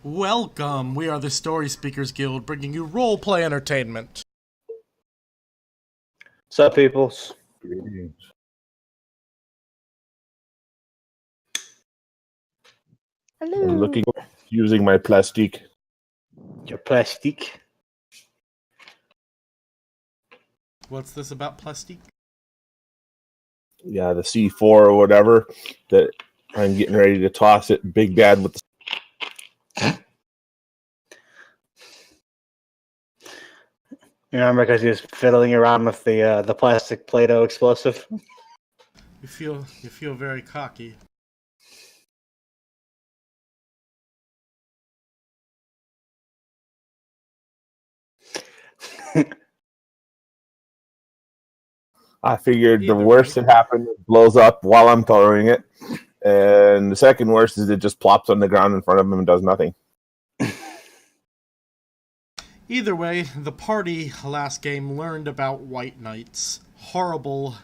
Welcome! We are the Story Speakers Guild, bringing you roleplay entertainment. What's up, peoples? Greetings. Hello. I'm looking, using my plastic. Your plastic. What's this about plastic? Yeah, the C4 or whatever that I'm getting ready to toss it. Big Bad with the... You remember because he was fiddling around with the plastic Play-Doh explosive? You feel very cocky. I figured the Either worst way. that happened blows up while I'm throwing it. And the second worst is it just plops on the ground in front of him and does nothing. Either way, the party last game learned about White Knights. Horrible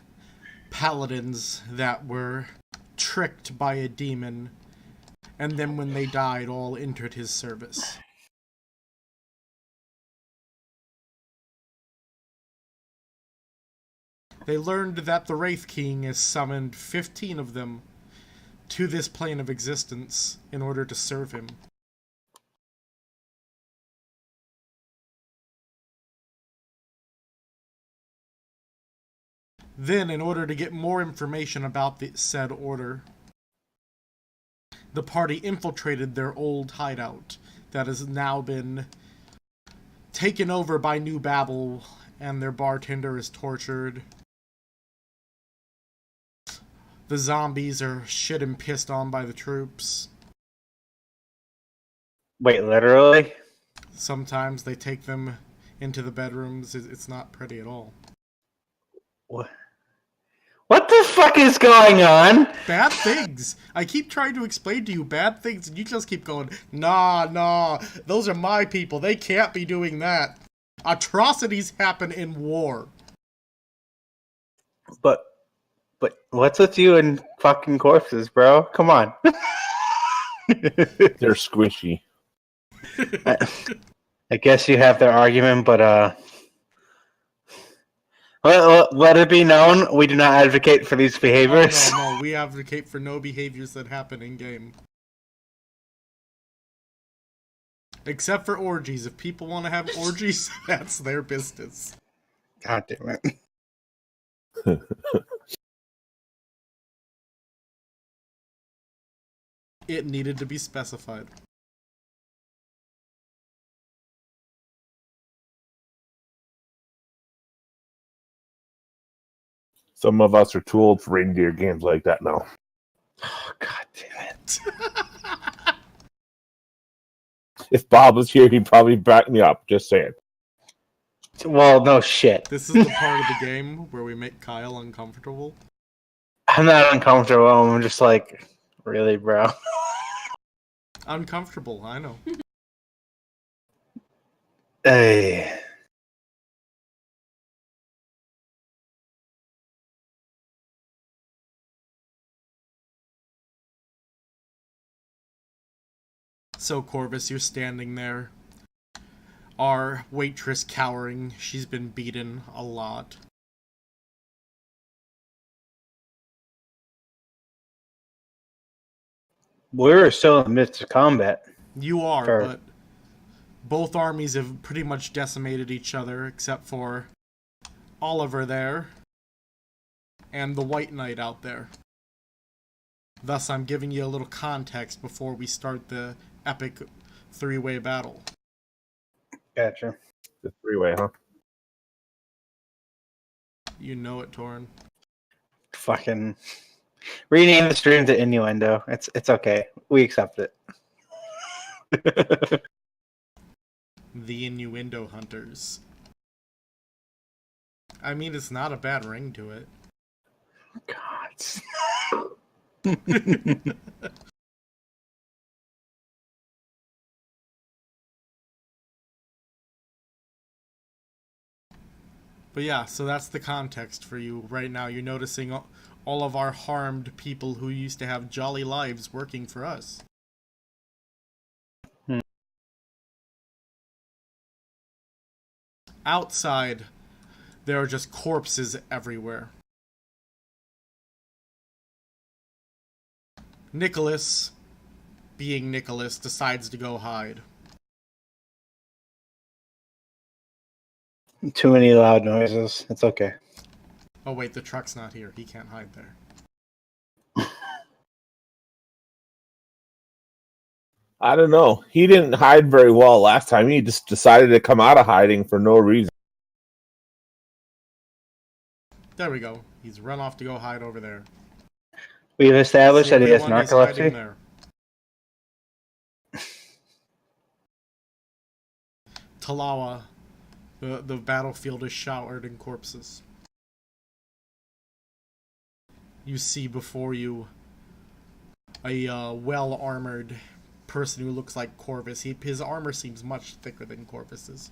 paladins that were tricked by a demon, and then when they died, all entered his service. They learned that the Wraith King has summoned 15 of them to this plane of existence in order to serve him. Then, in order to get more information about the said order, the party infiltrated their old hideout that has now been taken over by New Babel, and their bartender is tortured. The zombies are shit and pissed on by the troops. Wait, literally? Sometimes they take them into the bedrooms. It's not pretty at all. What the fuck is going on? Bad things! I keep trying to explain to you bad things, and you just keep going, nah, those are my people, they can't be doing that. Atrocities happen in war. But what's with you and fucking corpses, bro? Come on. They're squishy. I guess you have their argument, but let it be known, we do not advocate for these behaviors. Oh, no, we advocate for no behaviors that happen in-game. Except for orgies. If people want to have orgies, that's their business. God damn it. It needed to be specified. Some of us are too old for reindeer games like that now. Oh, God damn it. If Bob was here, he'd probably back me up. Just saying. Well, no shit. This is the part of the game where we make Kyle uncomfortable. I'm not uncomfortable. I'm just like, really, bro? Uncomfortable, I know. Hey. So, Corvus, you're standing there. Our waitress cowering. She's been beaten a lot. We're still in the midst of combat. You are, Fair. but both armies have pretty much decimated each other, except for Oliver there and the White Knight out there. Thus, I'm giving you a little context before we start the epic three-way battle. Gotcha. The three-way, huh? You know it, Torrin. Fucking rename the stream to innuendo. It's okay. We accept it. The Innuendo Hunters. I mean, it's not a bad ring to it. God. But yeah, so that's the context for you right now. You're noticing all of our harmed people who used to have jolly lives working for us. Outside, there are just corpses everywhere. Nicholas, being Nicholas, decides to go hide. Too many loud noises. It's okay. Oh wait, the truck's not here. He can't hide there. I don't know. He didn't hide very well last time. He just decided to come out of hiding for no reason. There we go. He's run off to go hide over there. We've established See that he has everyone, he's hiding narcolepsy. there. Talawa, the battlefield is showered in corpses. You see before you a well-armored person who looks like Corvus. His armor seems much thicker than Corvus's.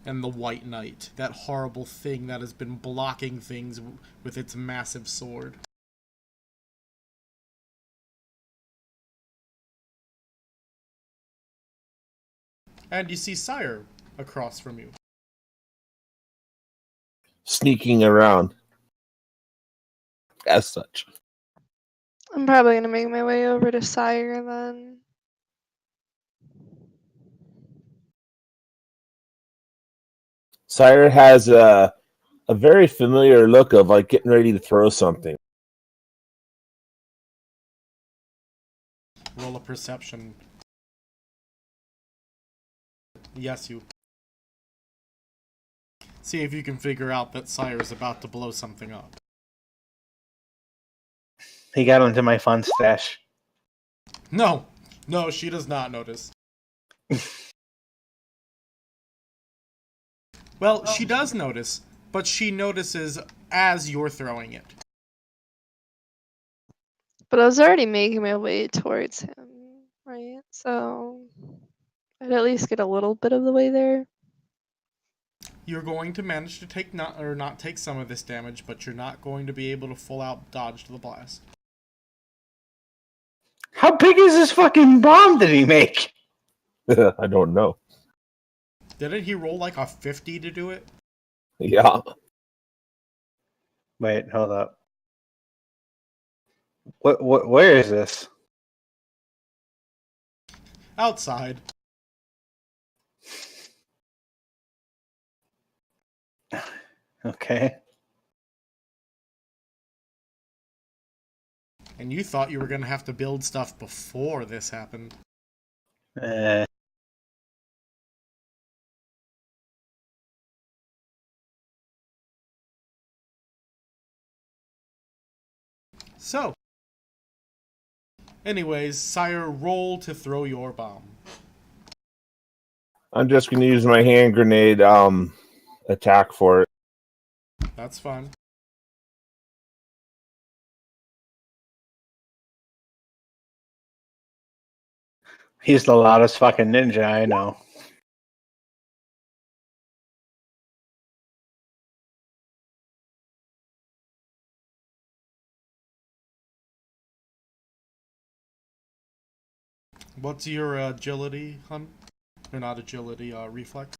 And the White Knight, that horrible thing that has been blocking things with its massive sword. And you see Sire across from you. Sneaking around. As such. I'm probably gonna make my way over to Sire then. Sire has a very familiar look of like getting ready to throw something. Roll a perception. Yes, you. See if you can figure out that Sire is about to blow something up. He got into my fun stash. No, she does not notice. Well, she does notice, but she notices as you're throwing it. But I was already making my way towards him, right? So I'd at least get a little bit of the way there. You're going to manage to take not take some of this damage, but you're not going to be able to full out dodge the blast. How big is this fucking bomb did he make? I don't know. Didn't he roll like a 50 to do it? Yeah. Wait, hold up. Where is this? Outside. Okay. And you thought you were going to have to build stuff before this happened. So, anyways, Sire, roll to throw your bomb. I'm just going to use my hand grenade attack for it. That's fine. He's the loudest fucking ninja I know. What's your agility, hun? Or not agility, reflex?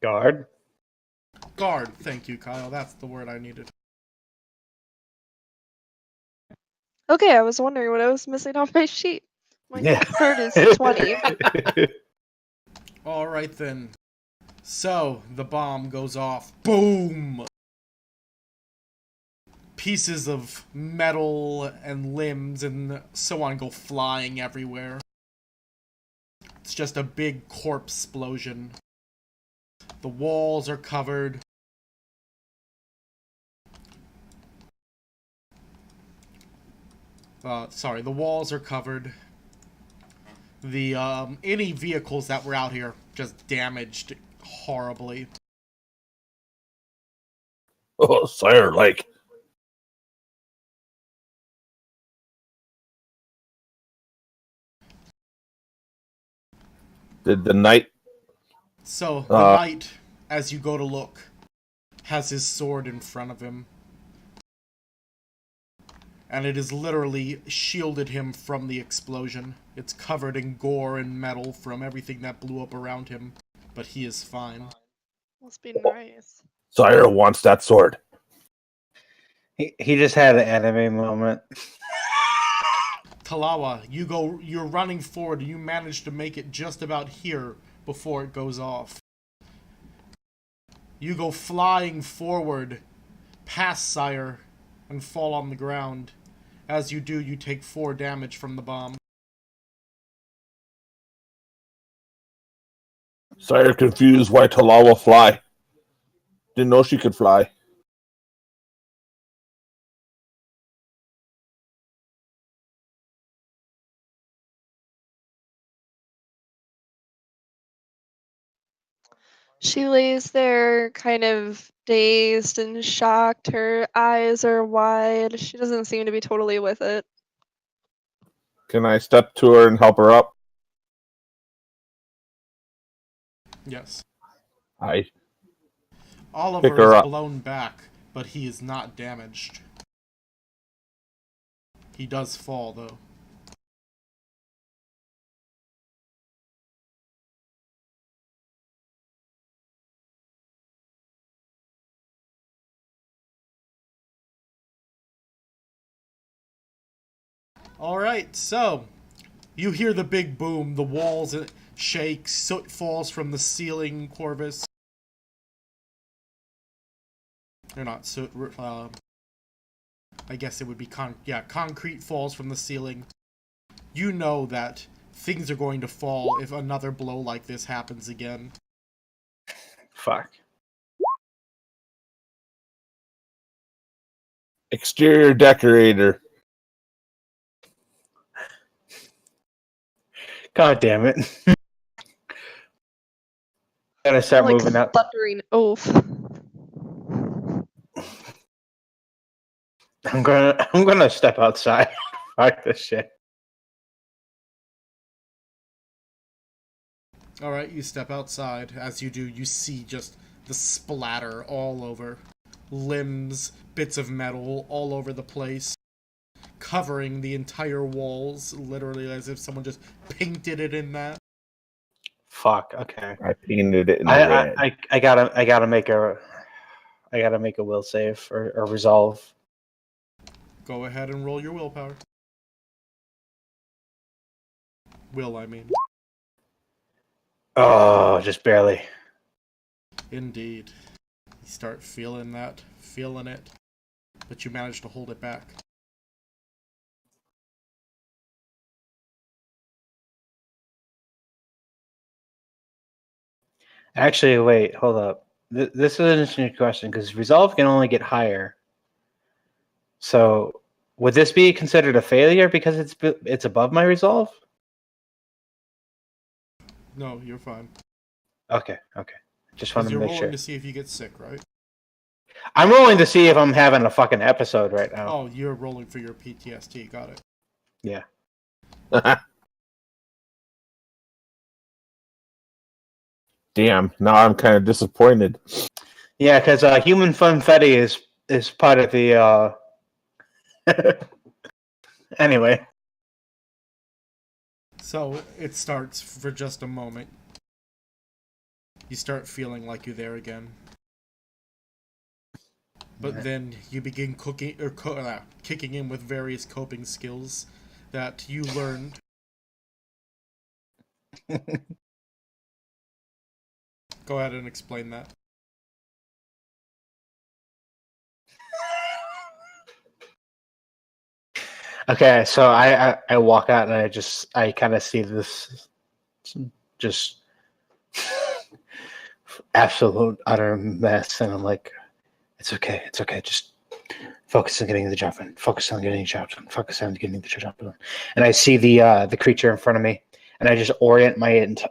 Guard? Guard. Thank you, Kyle. That's the word I needed. Okay, I was wondering what I was missing off my sheet. My Yeah. card is 20. Alright then. So, the bomb goes off. Boom! Pieces of metal and limbs and so on go flying everywhere. It's just a big corpse explosion. The walls are covered. The walls are covered. The, any vehicles that were out here just damaged horribly. Oh, Sire, like. Did the knight... So, the knight, as you go to look, has his sword in front of him. and it has literally shielded him from the explosion. It's covered in gore and metal from everything that blew up around him, but he is fine. Must be nice. Sire wants that sword. He just had an anime moment. Talawa, you're running forward, and you manage to make it just about here before it goes off. You go flying forward, past Sire, and fall on the ground. As you do, you take 4 damage from the bomb. Sire confused why Talawa fly. Didn't know she could fly. She lays there kind of dazed and shocked. Her eyes are wide. She doesn't seem to be totally with it. Can I step to her and help her up? Yes. I Oliver Pick her is up. blown back, but he is not damaged. He does fall, though. Alright, so you hear the big boom, the walls shake, soot falls from the ceiling, Corvus. They're not soot, I guess it would be concrete falls from the ceiling. You know that things are going to fall if another blow like this happens again. Fuck. exterior decorator. God damn it. Gotta start Like moving up. thundering oath. I'm gonna step outside. Fuck this shit. Alright, you step outside. As you do, you see just the splatter all over. Limbs, bits of metal all over the place. Covering the entire walls, literally as if someone just painted it in that. Fuck. Okay. I painted it in red. I gotta make a will save or resolve. Go ahead and roll your willpower. Will, I mean. Oh, just barely. Indeed. You start feeling it, but you manage to hold it back. Actually, wait, hold up. This is an interesting question because resolve can only get higher. So, would this be considered a failure because it's above my resolve? No, you're fine. Okay. Just Because wanted to you're make rolling sure. to see if you get sick, right? I'm rolling to see if I'm having a fucking episode right now. Oh, you're rolling for your PTSD. Got it. Yeah. Damn, now I'm kind of disappointed. Yeah, because human funfetti is part of the. Anyway. So it starts for just a moment. You start feeling like you're there again. But then you begin kicking in with various coping skills that you learned. Go ahead and explain that. Okay, so I walk out and I kind of see this just absolute utter mess, and I'm like, it's okay, just focus on getting the job done. Focus on getting the job done. Focus on getting the job done. And I see the creature in front of me, and I just orient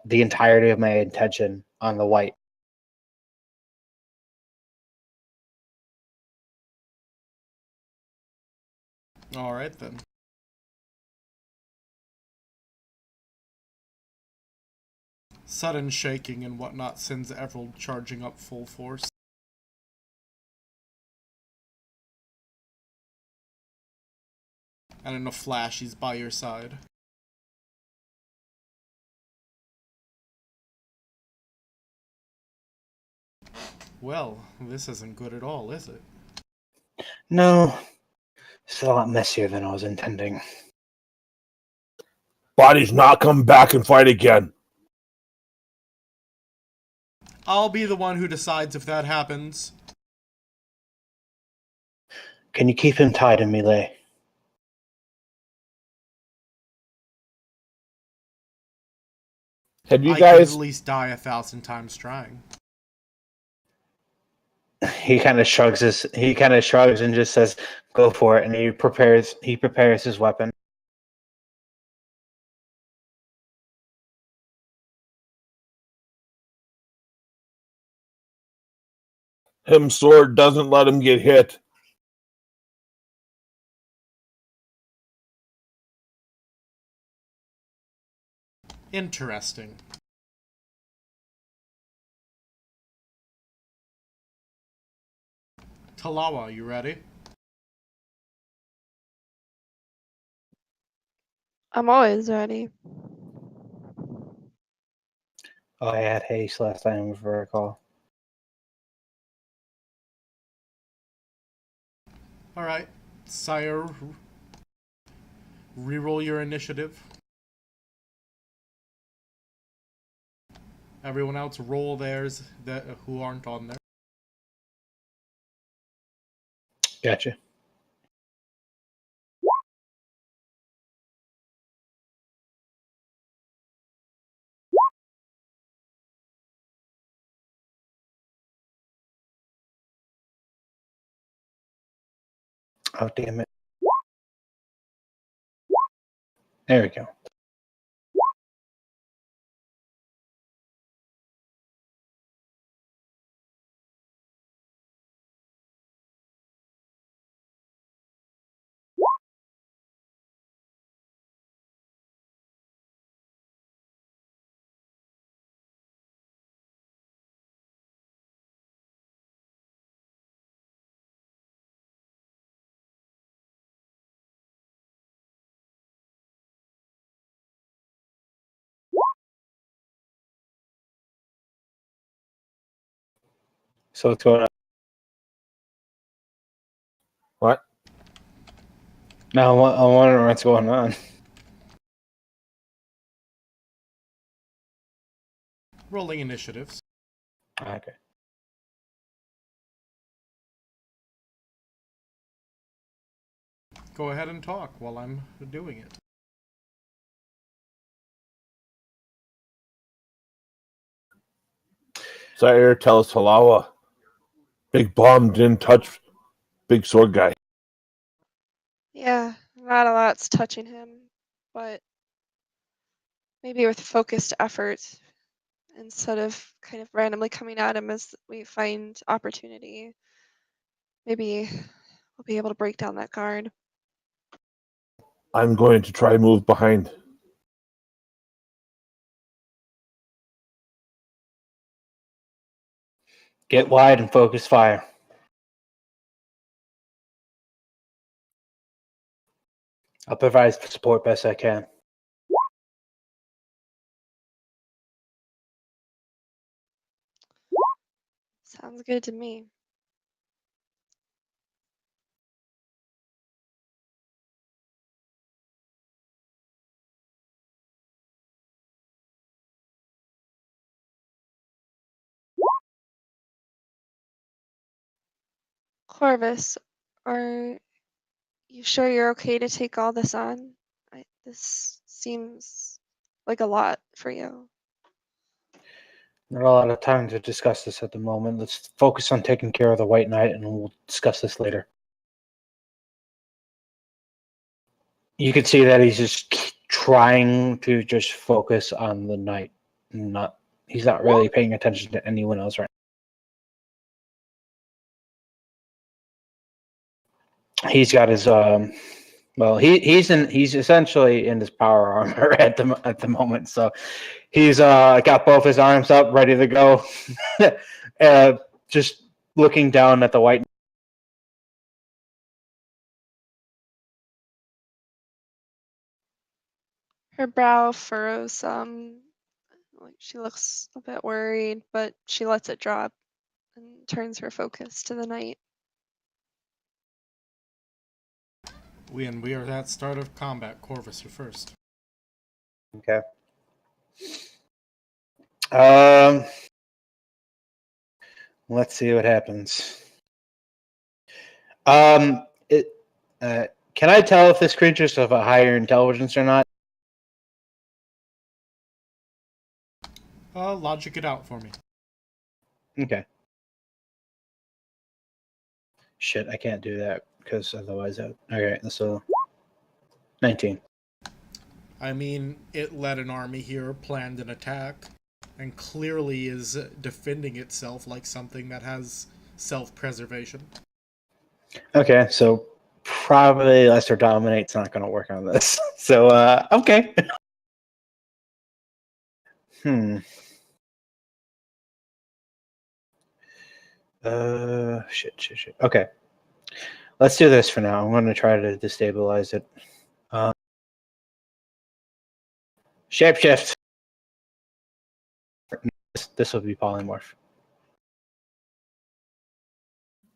the entirety of my attention on the white. Alright then. Sudden shaking and whatnot sends Everald charging up full force. And in a flash, he's by your side. Well, this isn't good at all, is it? No, it's a lot messier than I was intending. Body's not come back and fight again. I'll be the one who decides if that happens. Can you keep him tied in melee? Have you I could guys? at least die 1,000 times trying. He kind of shrugs and just says, "Go for it." And he prepares his weapon. Him sword doesn't let him get hit. Interesting. Talawa, you ready? I'm always ready. Oh, I had haste last time, if I recall. Alright. Sire, reroll your initiative. Everyone else roll theirs who aren't on there. Gotcha. Oh, damn it. There we go. So what's going on? What? No, I'm wondering what's going on. Rolling initiatives. Okay. Go ahead and talk while I'm doing it. Sire tells Halawa, big bomb didn't touch big sword guy. Yeah, not a lot's touching him, but maybe with focused effort instead of kind of randomly coming at him as we find opportunity. Maybe we'll be able to break down that guard. I'm going to try move behind. Get wide and focus fire. I'll provide support best I can. Sounds good to me. Corvus, are you sure you're okay to take all this on? This seems like a lot for you. Not a lot of time to discuss this at the moment. Let's focus on taking care of the White Knight, and we'll discuss this later. You can see that he's just trying to just focus on the knight. He's not really paying attention to anyone else right now. He's got his he's essentially in his power armor at the moment. So he's got both his arms up, ready to go, just looking down at the White. Her brow furrows some. Like she looks a bit worried, but she lets it drop and turns her focus to the night. We are at start of combat. Corvus, you're first. Okay. Let's see what happens. Can I tell if this creature's of a higher intelligence or not? Logic it out for me. Okay. Shit, I can't do that because otherwise okay, so 19. I mean, it led an army here, planned an attack, and clearly is defending itself like something that has self-preservation. Okay, so probably Lesser Dominate's not going to work on this. So, okay. Shit. Okay. Let's do this for now. I'm going to try to destabilize it. Shapeshift. This will be polymorph.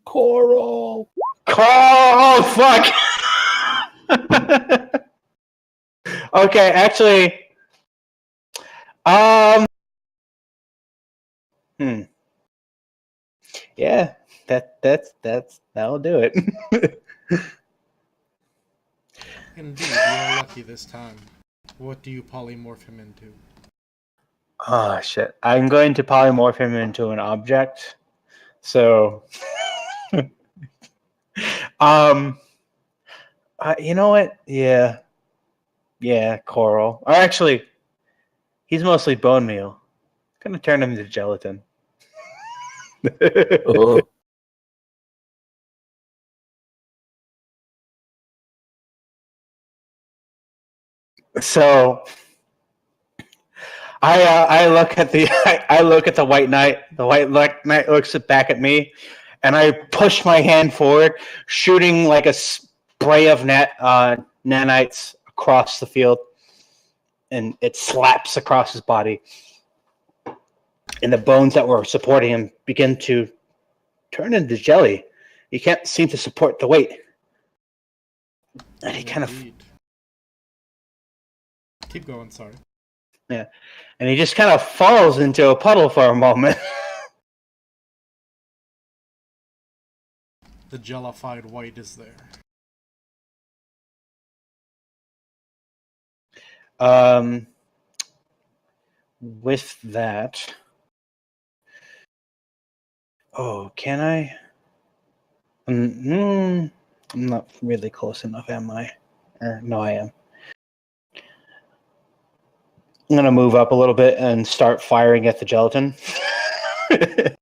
Coral. Oh, fuck! Okay, actually... Yeah, that'll do it. Indeed, you're lucky this time. What do you polymorph him into? Oh shit! I'm going to polymorph him into an object. So, you know what? Yeah, coral. Or actually, he's mostly bone meal. I'm gonna turn him into gelatin. Oh. So I look at the white knight. The white knight looks back at me, and I push my hand forward, shooting like a spray of nanites across the field, and it slaps across his body. And the bones that were supporting him begin to turn into jelly. He can't seem to support the weight. And he kind of... Keep going, sorry. Yeah. And he just kind of falls into a puddle for a moment. The jellified white is there. With that... Oh, can I? I'm not really close enough, am I? No, I am. I'm going to move up a little bit and start firing at the gelatin. Right.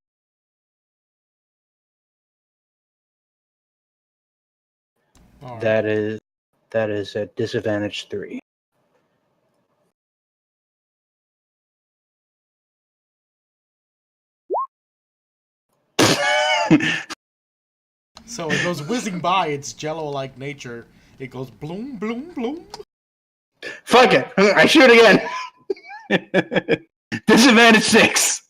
That is a disadvantage 3. So it goes whizzing by its jello-like nature. It goes bloom, bloom, bloom. Fuck it! I shoot again! Disadvantage 6!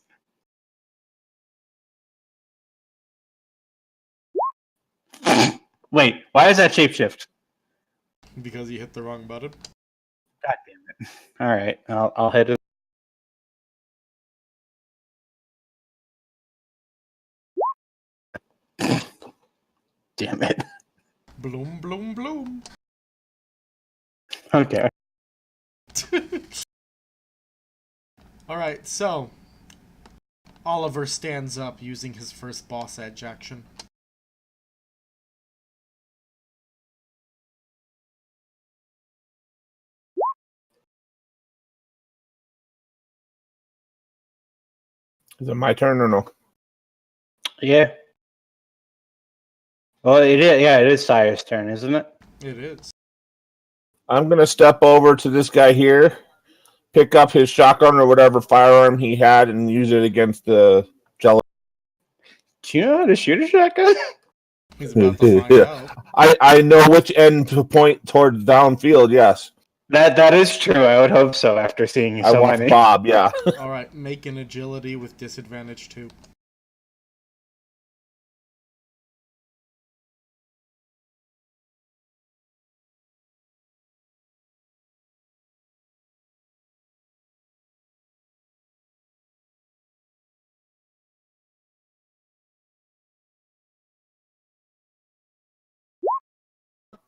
Wait, why is that shapeshift? Because you hit the wrong button. God damn it. Alright, I'll hit it. Damn it. Bloom, bloom, bloom. Okay. Alright, so Oliver stands up using his first boss edge action. Is it my turn or no? Yeah. Well, it is. Yeah, it is Sire's turn, isn't it? It is. I'm going to step over to this guy here, pick up his shotgun or whatever firearm he had, and use it against the jelly. Do you know how to shoot a shotgun? He's about to find out. I know which end to point towards downfield, yes. That is true. I would hope so after seeing you I so watched many. Bob. Yeah. All right, make an agility with disadvantage 2.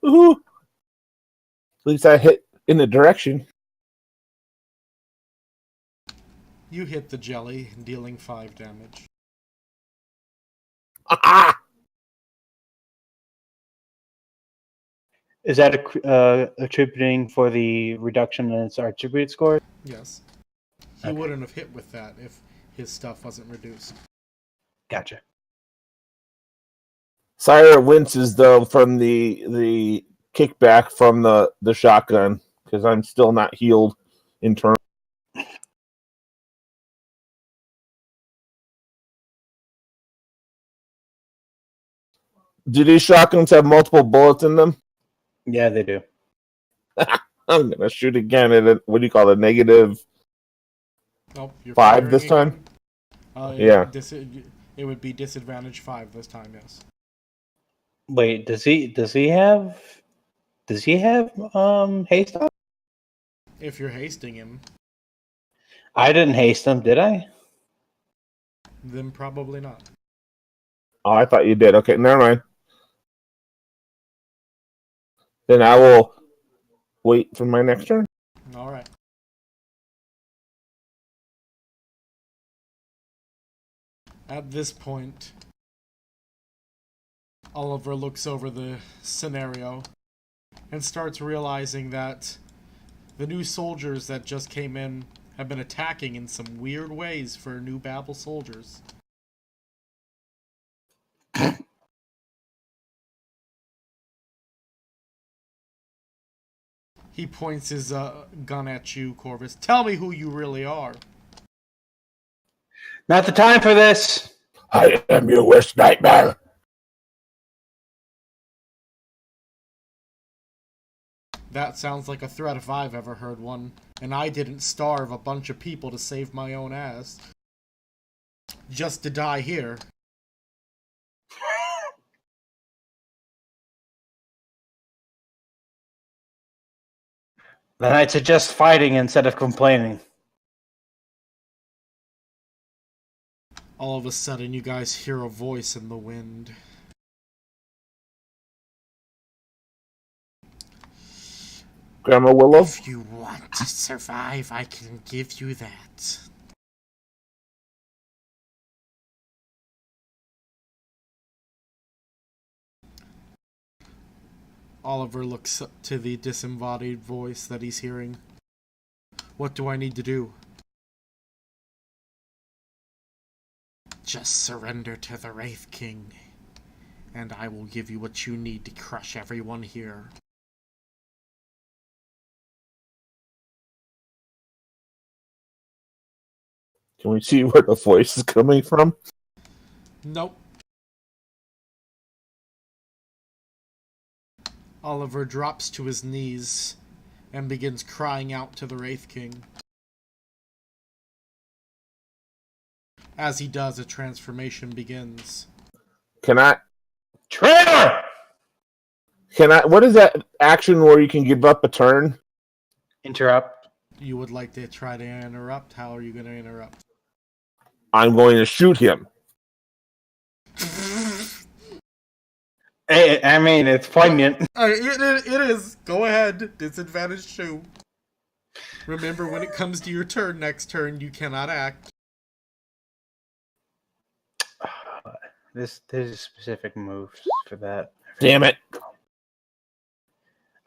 Woohoo! At least I hit in the direction. You hit the jelly, dealing 5 damage. Ah! Is that attributing for the reduction in its attribute score? Yes. He Okay. wouldn't have hit with that if his stuff wasn't reduced. Gotcha. Sire winces though from the kickback from the shotgun because I'm still not healed in turn. Do these shotguns have multiple bullets in them? Yeah, they do. I'm gonna shoot again at a, what do you call it, negative Oh, you're 5 firing this time? again? Yeah. It would be disadvantage 5 this time, yes. Wait, does he have haste on? If you're hasting him, I didn't haste him, did I? then probably not. Oh, I thought you did. Okay, never mind. Then I will wait for my next turn. All right. At this point, Oliver looks over the scenario and starts realizing that the new soldiers that just came in have been attacking in some weird ways for new Babel soldiers. He points his gun at you, Corvus. Tell me who you really are. Not the time for this. I am your worst nightmare. That sounds like a threat if I've ever heard one. And I didn't starve a bunch of people to save my own ass. Just to die here. Then I'd suggest fighting instead of complaining. All of a sudden, you guys hear a voice in the wind. Grandma Willow? If you want to survive, I can give you that. Oliver looks up to the disembodied voice that he's hearing. What do I need to do? Just surrender to the Wraith King, and I will give you what you need to crush everyone here. Can we see where the voice is coming from? Nope. Oliver drops to his knees and begins crying out to the Wraith King. As he does, a transformation begins. Can I? Traitor! What is that action where you can give up a turn? Interrupt. You would like to try to interrupt? How are you going to interrupt? I'm going to shoot him. Hey, I mean, it's poignant. It is. Go ahead. Disadvantage 2. Remember, when it comes to your turn, next turn, you cannot act. There's specific moves for that. Damn it.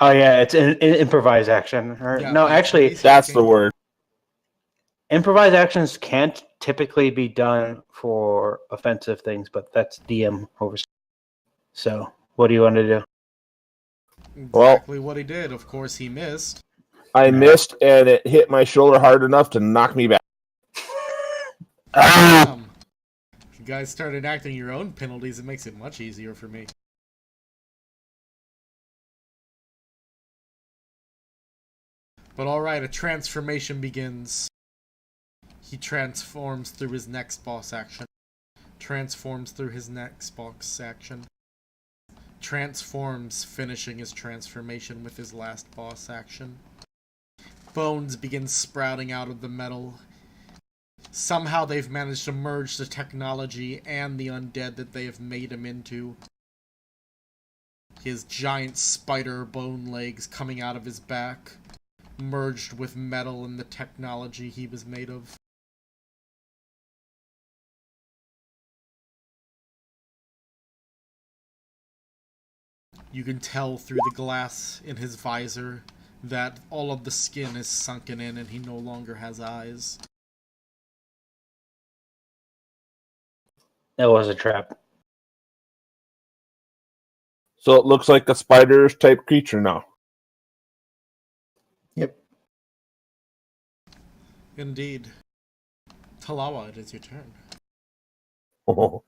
Oh yeah, it's an improvised action. Yeah, No, actually, That's the word. improvised actions can't typically be done for offensive things, but that's DM oversight. So, what do you want to do? Exactly what he did. Of course, he missed. I missed, and it hit my shoulder hard enough to knock me back. If you guys start enacting your own penalties, it makes it much easier for me. But alright, a transformation begins. He transforms through his next boss action. Transforms through his next boss action. Transforms, finishing his transformation with his last boss action. Bones begin sprouting out of the metal. Somehow they've managed to merge the technology and the undead that they have made him into. His giant spider bone legs coming out of his back, merged with metal and the technology he was made of. You can tell through the glass in his visor that all of the skin is sunken in and he no longer has eyes. That was a trap. So it looks like a spiders type creature now. Yep. Indeed. Talawa, it is your turn. Oh.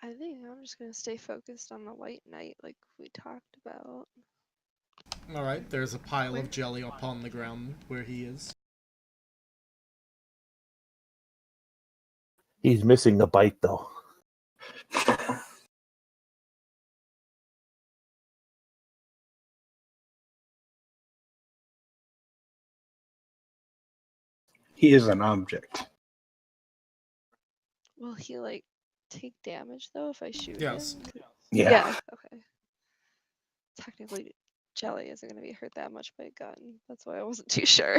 I think I'm just gonna stay focused on the White Knight like we talked about. Alright, there's a pile of jelly upon the ground where he is. He's missing a bite though. He is an object. Will he like take damage though if I shoot Yes. him? Yeah. Okay. Technically, jelly isn't gonna be hurt that much by a gun. That's why I wasn't too sure.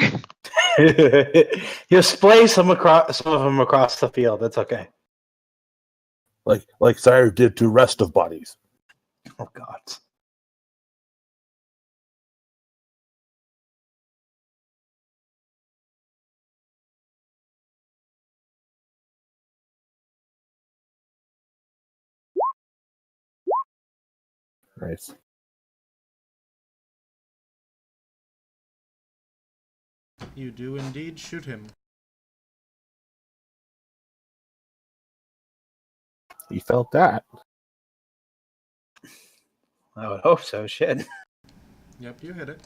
He'll splay some of them across the field. That's okay. Like Sire did to rest of bodies. Oh God. Nice. You do indeed shoot him. He felt that. I would hope so. Shit. Yep, you hit it.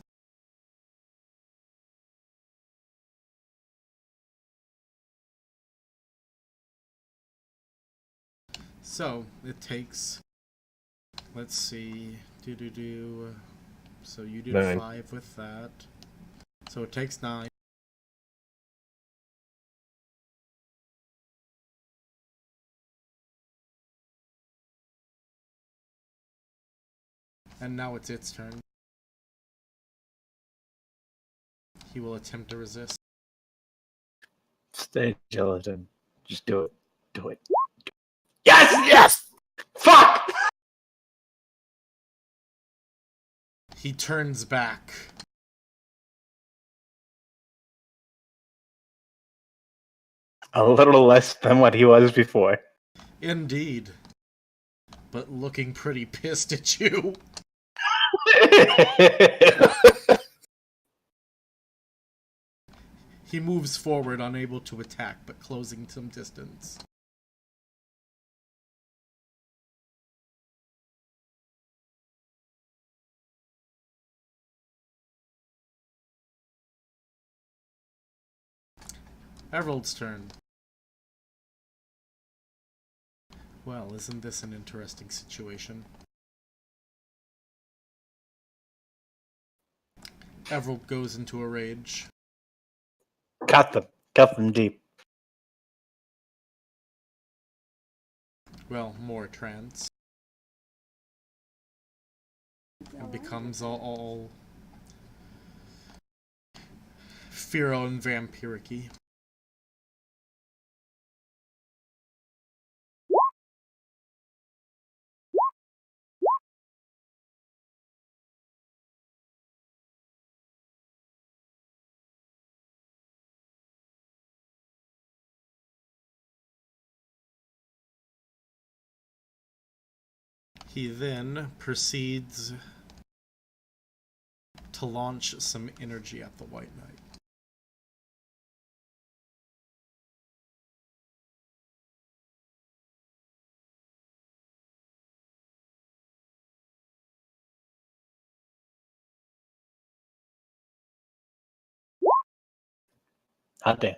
So, it takes... Let's see... So you did 9. 5 with that. So it takes 9. And now it's its turn. He will attempt to resist. Stay gelatin. Just do it. Do it. Yes! Yes! Fuck! He turns back. A little less than what he was before. Indeed. But looking pretty pissed at you. He moves forward, unable to attack, but closing some distance. Everald's turn. Well, isn't this an interesting situation? Everald goes into a rage. Cut them. Cut them deep. Well, more trance. And becomes all Firo and vampiric-y. He then proceeds to launch some energy at the White Knight. Hot damn.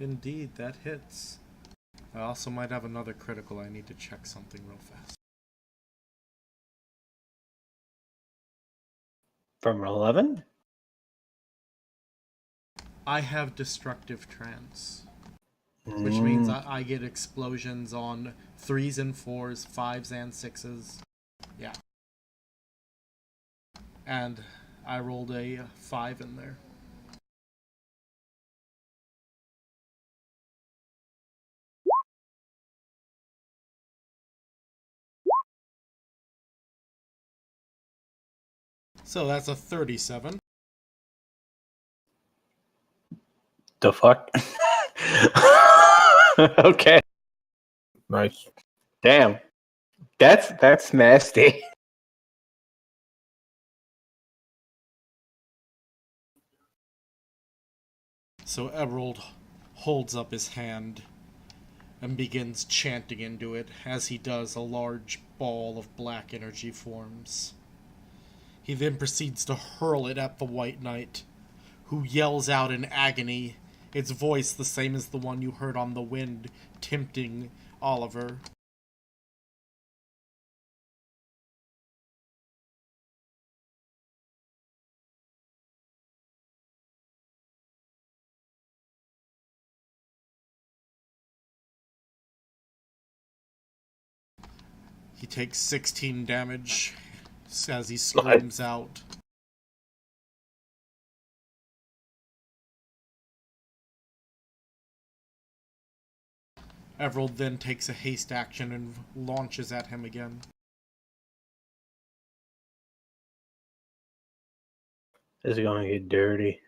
Indeed, that hits. I also might have another critical. I need to check something real fast. From 11? I have destructive trance, which means I get explosions on 3s and 4s, 5s and 6s. Yeah. And I rolled a 5 in there. So that's a 37. The fuck? Okay. Nice. Damn. That's nasty. So Emerald holds up his hand and begins chanting into it. As he does, a large ball of black energy forms. He then proceeds to hurl it at the White Knight, who yells out in agony, its voice the same as the one you heard on the wind, tempting Oliver. He takes 16 damage as he screams out. Everald then takes a haste action and launches at him again. This is going to get dirty.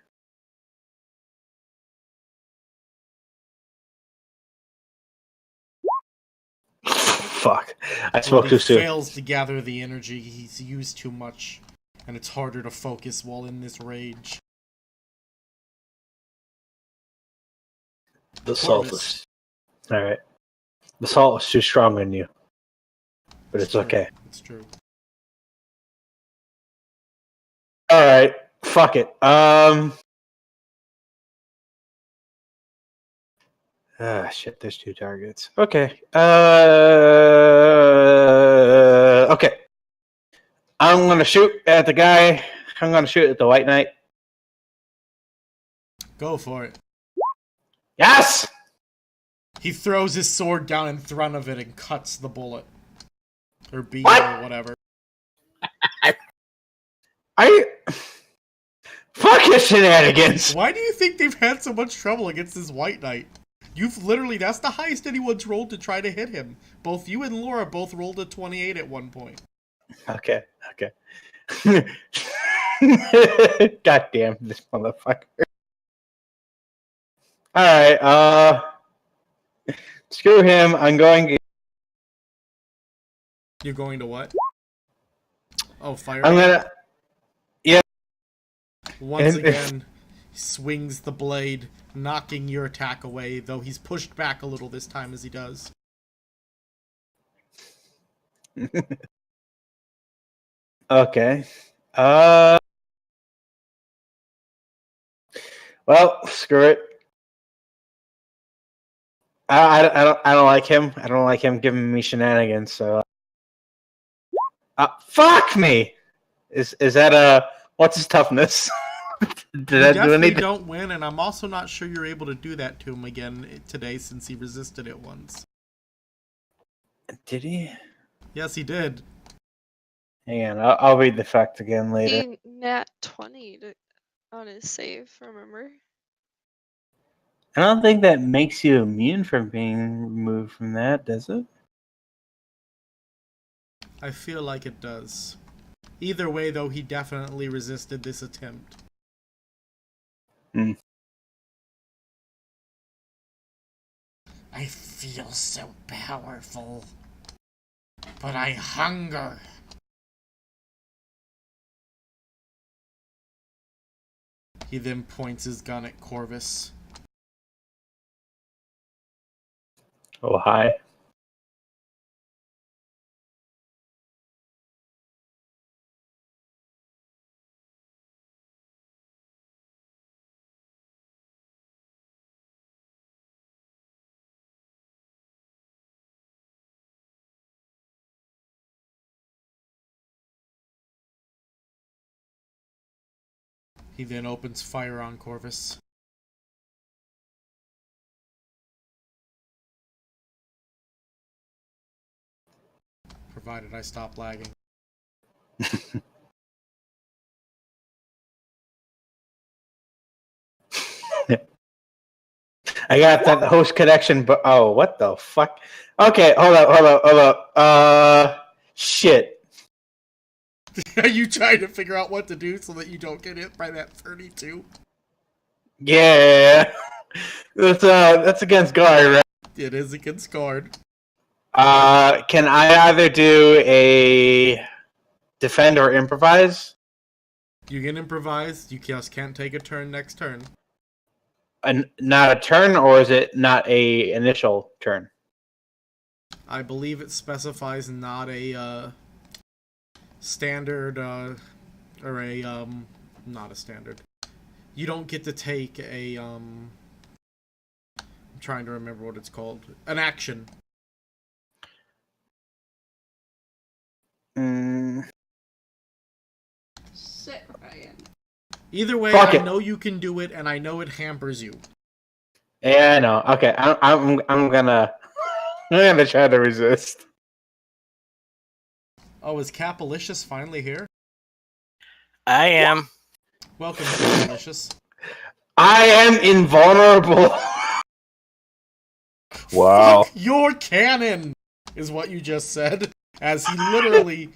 Fuck. I spoke too soon. He fails to gather the energy. He's used too much, and it's harder to focus while in this rage. The salt was... Alright. The salt was too strong on you. But it's okay. It's true. Alright. Fuck it. Shit, there's 2 targets. Okay. Okay. I'm gonna shoot at the guy. I'm gonna shoot at the White Knight. Go for it. Yes! He throws his sword down in front of it and cuts the bullet. Or beam What? or whatever. Fuck your shenanigans! Why do you think they've had so much trouble against this White Knight? You've literally, that's the highest anyone's rolled to try to hit him. Both you and Laura both rolled a 28 at one point. Okay. God damn this motherfucker. Alright, screw him. I'm going... You're going to what? Oh, fire. I'm gonna... Yeah. Once again, he swings the blade, knocking your attack away, though he's pushed back a little this time as he does. Okay. Well, screw it. I don't like him. I don't like him giving me shenanigans. So, fuck me. Is that what's his toughness? Did I do anything? Don't win, and I'm also not sure you're able to do that to him again today since he resisted it once. Did he? Yes, he did. Hang on, I'll read the fact again later. He nat 20 on his save, remember? I don't think that makes you immune from being removed from that, does it? I feel like it does. Either way, though, he definitely resisted this attempt. I feel so powerful, but I hunger. He then points his gun at Corvus. Oh, hi. He then opens fire on Corvus. Provided I stop lagging. I got that host connection, but oh, what the fuck? Okay, hold up. Shit. Are you trying to figure out what to do so that you don't get hit by that 32? Yeah, that's against guard, right? It is against guard. Can I either do a defend or improvise? You can improvise. You just can't take a turn next turn. Not a turn, or is it not a initial turn? I believe it specifies not a standard or a not a standard. You don't get to take a I'm trying to remember what it's called. An action. Shit, Ryan. Either way, Fuck I it. know you can do it, and I know it hampers you. Yeah, I know. Okay, I'm gonna try to resist. Oh, is Capalicious finally here? I am. Welcome, Capalicious. I am invulnerable. Wow. Fuck your cannon, is what you just said. As he literally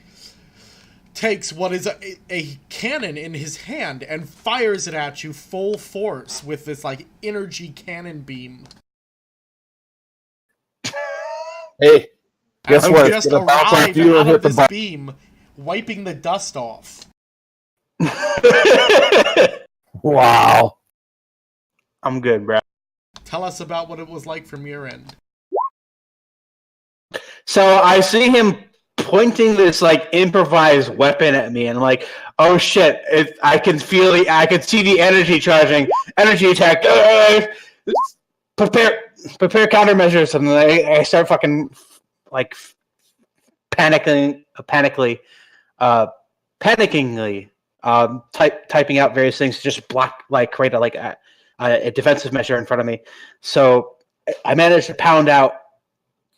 takes what is a cannon in his hand and fires it at you full force with this, like, energy cannon beam. Hey, guess As what? you It's just gonna bounce off arrive you and out hit of the this button. beam, wiping the dust off. Wow. I'm good, bro. Tell us about what it was like from your end. So I see him pointing this like improvised weapon at me, and I'm like, oh shit! I can see the energy charging, energy attack. Prepare countermeasures, and I start fucking like panicking, typing out various things to just block, like create a defensive measure in front of me. So I managed to pound out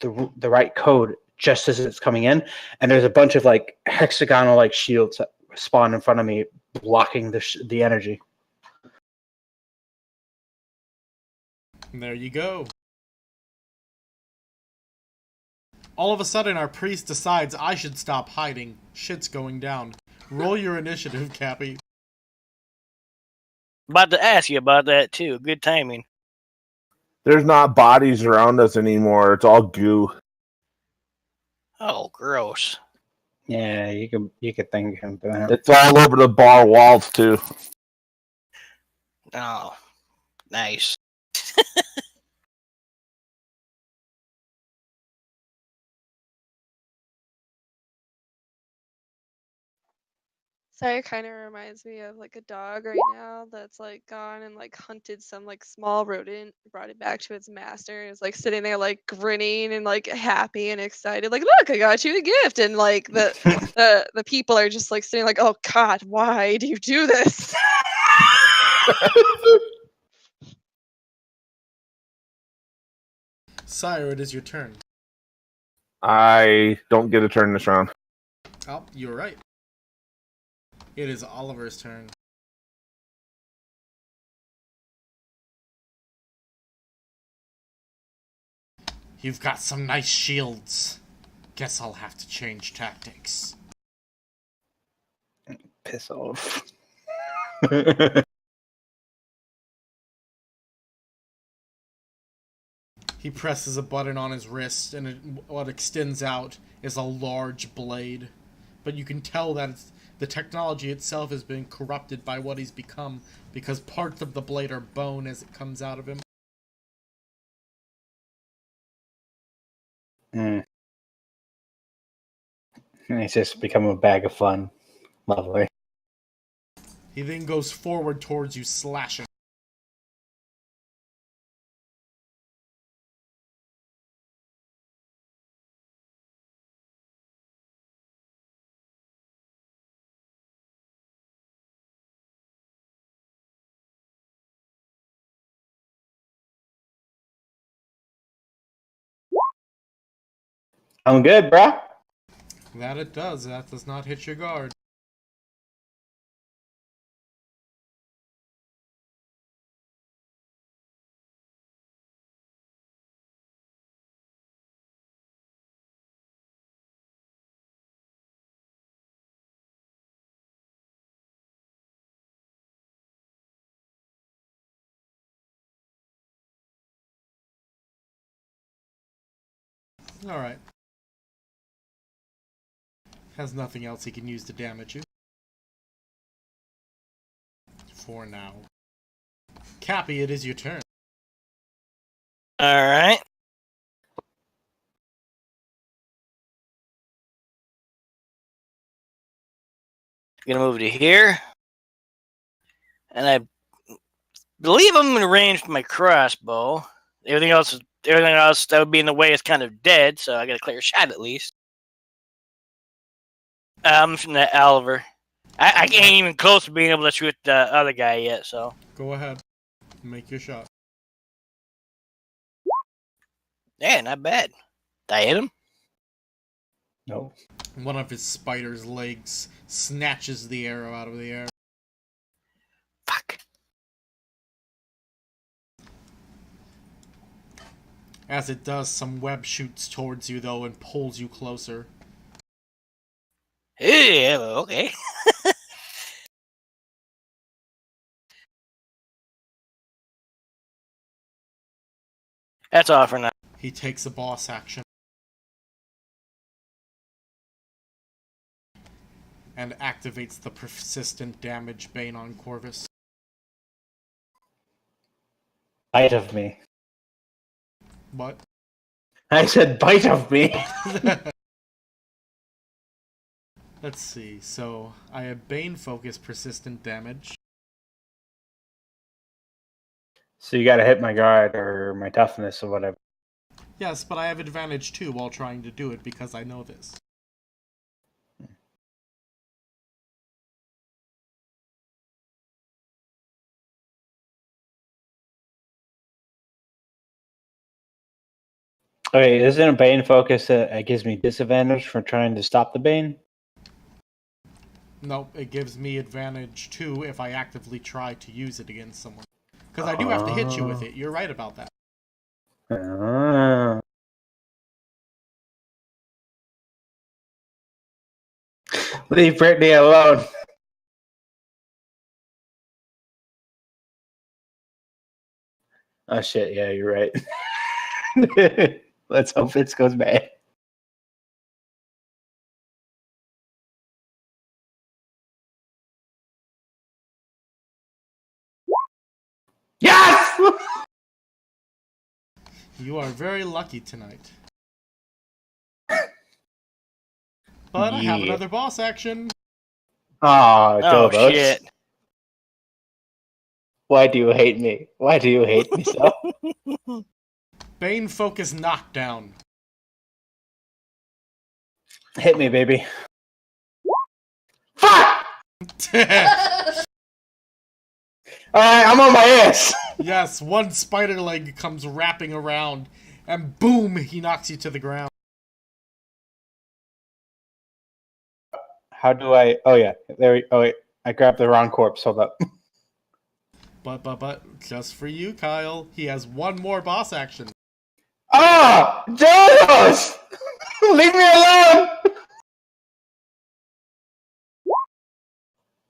the right code just as it's coming in, and there's a bunch of like hexagonal like shields that spawn in front of me, blocking the energy. And there you go. All of a sudden, our priest decides I should stop hiding. Shit's going down. Roll your initiative, Cappy. About to ask you about that too. Good timing. There's not bodies around us anymore. It's all goo. Oh, gross. Yeah, you could think of that. It's all over the bar walls too. Oh, nice. Sorry, it kind of reminds me of like a dog right now that's like gone and like hunted some like small rodent, brought it back to its master, and is like sitting there like grinning and like happy and excited, like, look, I got you a gift, and like the people are just like sitting like, oh God, why do you do this? Sire, it is your turn. I don't get a turn this round. Oh, you're right. It is Oliver's turn. You've got some nice shields. Guess I'll have to change tactics. Piss off. He presses a button on his wrist, and what extends out is a large blade. But you can tell that the technology itself has been corrupted by what he's become, because parts of the blade are bone as it comes out of him. And it's just become a bag of fun. Lovely. He then goes forward towards you, slashing. I'm good, bruh. That it does. That does not hit your guard. Alright. Has nothing else he can use to damage you. For now. Cappy, it is your turn. All right. Gonna move to here, and I believe I'm in range with my crossbow. Everything else that would be in the way is kind of dead, so I got a clear shot at least. I'm from the Oliver. I ain't even close to being able to shoot the other guy yet, so. Go ahead. Make your shot. Yeah, not bad. Did I hit him? No. One of his spider's legs snatches the arrow out of the air. Fuck. As it does, some web shoots towards you, though, and pulls you closer. Yeah, okay. That's all for now. He takes a boss action. And activates the persistent damage bane on Corvus. Bite of me. What? I said bite of me. Let's see. So, I have Bane focus persistent damage. So you gotta hit my guard or my toughness or whatever. Yes, but I have advantage too while trying to do it because I know this. Okay, isn't a Bane focus that gives me disadvantage for trying to stop the Bane? Nope, it gives me advantage too if I actively try to use it against someone. Because I do have to hit you with it. You're right about that. Leave Brittany alone. Oh shit, yeah, you're right. Let's hope this goes bad. Yes! You are very lucky tonight. But I have Yeah. another boss action. Oh, Oh, Dobos. shit. Why do you hate me? Why do you hate me so? Bane focus knockdown. Hit me, baby. Fuck! Alright, I'm on my ass. Yes, one spider leg comes wrapping around, and boom, he knocks you to the ground. How do I... Oh, yeah. Oh, wait. I grabbed the wrong corpse. Hold up. But, just for you, Kyle, he has one more boss action. Ah! Dobos! Leave me alone!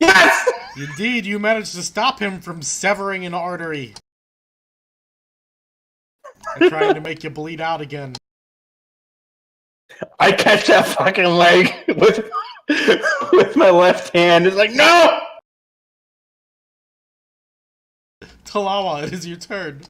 Yes! Indeed, you managed to stop him from severing an artery. And trying to make you bleed out again. I catch that fucking leg with my left hand. It's like, no! Talawa, it is your turn.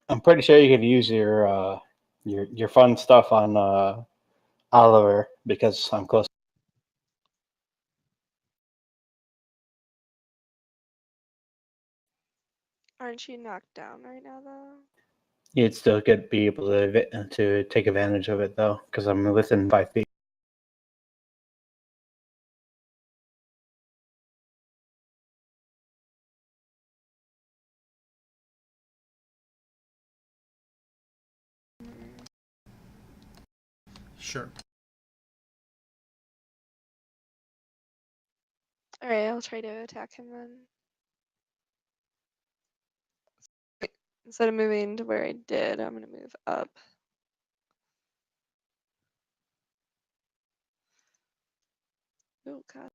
I'm pretty sure you could use your fun stuff on Oliver, because I'm close. Aren't you knocked down right now, though? You'd still be able to take advantage of it, though, because I'm within 5 feet. Sure. Alright, I'll try to attack him then. Instead of moving to where I did, I'm gonna move up. Oh god.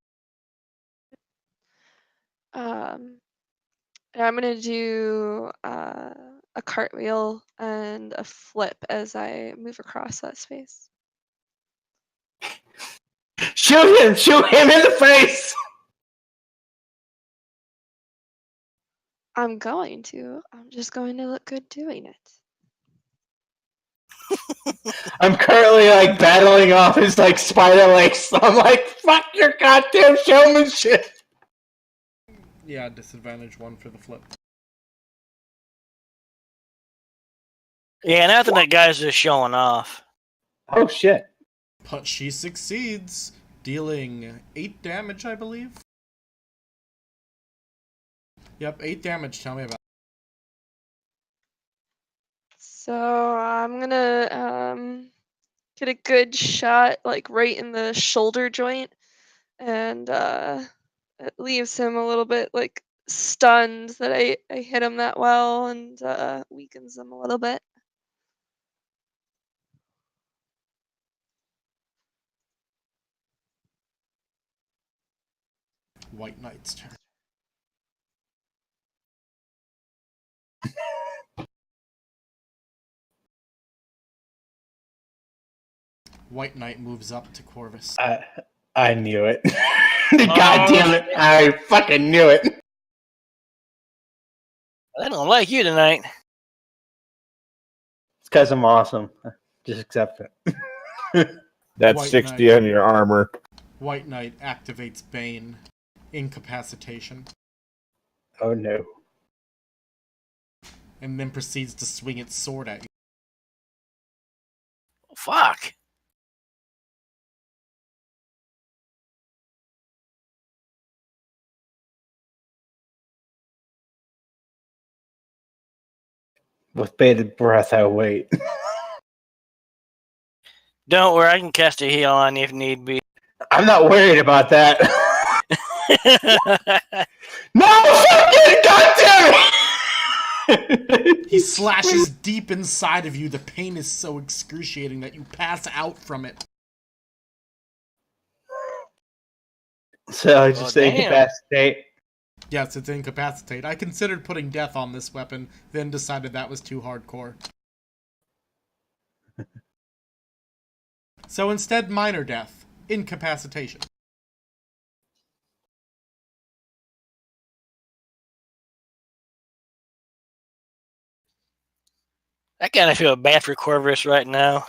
And I'm gonna do a cartwheel and a flip as I move across that space. Shoot him! Shoot him in the face! I'm going to. I'm just going to look good doing it. I'm currently like battling off his like spider legs. I'm like, fuck your goddamn showmanship. Yeah, disadvantage 1 for the flip. Yeah, and I think that guy's just showing off. Oh shit. But she succeeds, dealing 8 damage, I believe. Yep, 8 damage. Tell me about it. So I'm gonna get a good shot like right in the shoulder joint, and it leaves him a little bit like stunned that I hit him that well, and weakens him a little bit. White Knight's turn. White Knight moves up to Corvus. I knew it. God damn it. I fucking knew it. I don't like you tonight. It's because I'm awesome. Just accept it. That's White 60 Knight. on your armor. White Knight activates Bane. Incapacitation. Oh no. And then proceeds to swing its sword at you. Fuck. With bated breath, I wait. Don't worry, I can cast a heal on you if need be. I'm not worried about that. No, fucking goddamn it! He slashes deep inside of you. The pain is so excruciating that you pass out from it. So I just damn. incapacitate. Yes, it's incapacitate. I considered putting death on this weapon, then decided that was too hardcore. So instead, minor death. Incapacitation. I kind of feel bad for Corvus right now.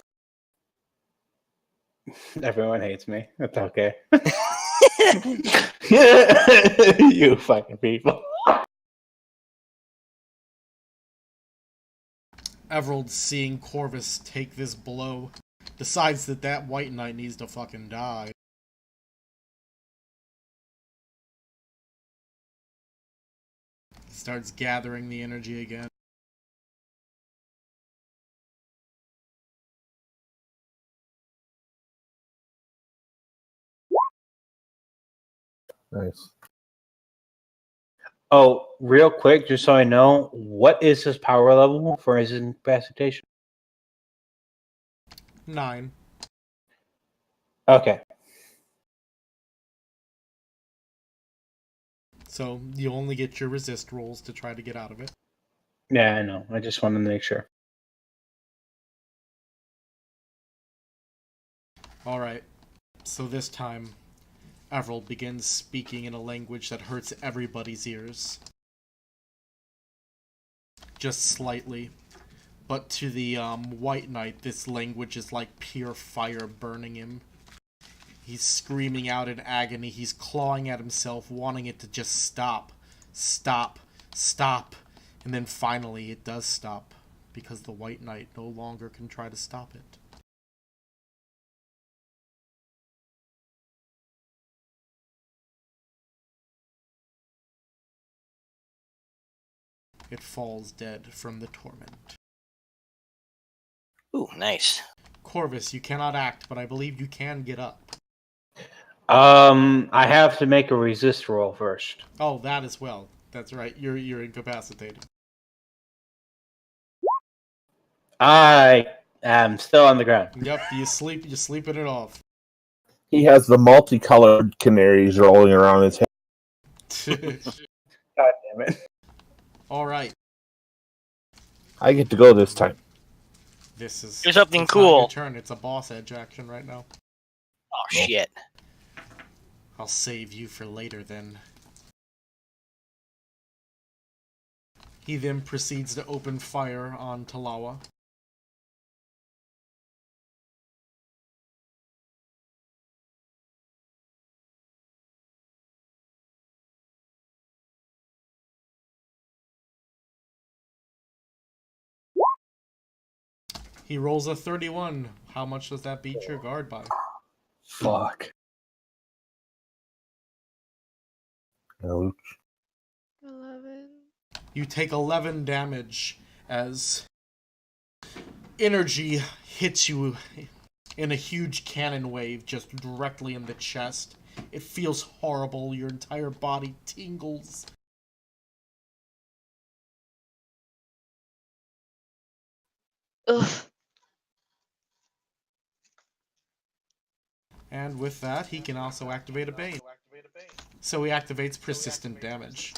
Everyone hates me. That's okay. You fucking people. Everald, seeing Corvus take this blow, decides that that White Knight needs to fucking die. Starts gathering the energy again. Nice. Oh, real quick, just so I know, what is his power level for his incapacitation? 9. Okay. So you only get your resist rolls to try to get out of it. Yeah, I know. I just wanted to make sure. Alright. So this time, Everald begins speaking in a language that hurts everybody's ears. Just slightly. But to the White Knight, this language is like pure fire burning him. He's screaming out in agony. He's clawing at himself, wanting it to just stop. Stop. Stop. And then finally it does stop, because the White Knight no longer can try to stop it. It falls dead from the torment. Ooh, nice. Corvus, you cannot act, but I believe you can get up. I have to make a resist roll first. Oh, that as well. That's right. You're incapacitated. I am still on the ground. Yep, you're sleeping it off. He has the multicolored canaries rolling around his head. God damn it. Alright. I get to go this time. This is Here's something it's not cool. your turn. It's a boss edge action right now. Oh, shit. I'll save you for later then. He then proceeds to open fire on Talawa. He rolls a 31. How much does that beat your guard by? Fuck. Ouch. 11. You take 11 damage as energy hits you in a huge cannon wave just directly in the chest. It feels horrible. Your entire body tingles. Ugh. And with that, he can also activate a Bane. So he activates persistent damage.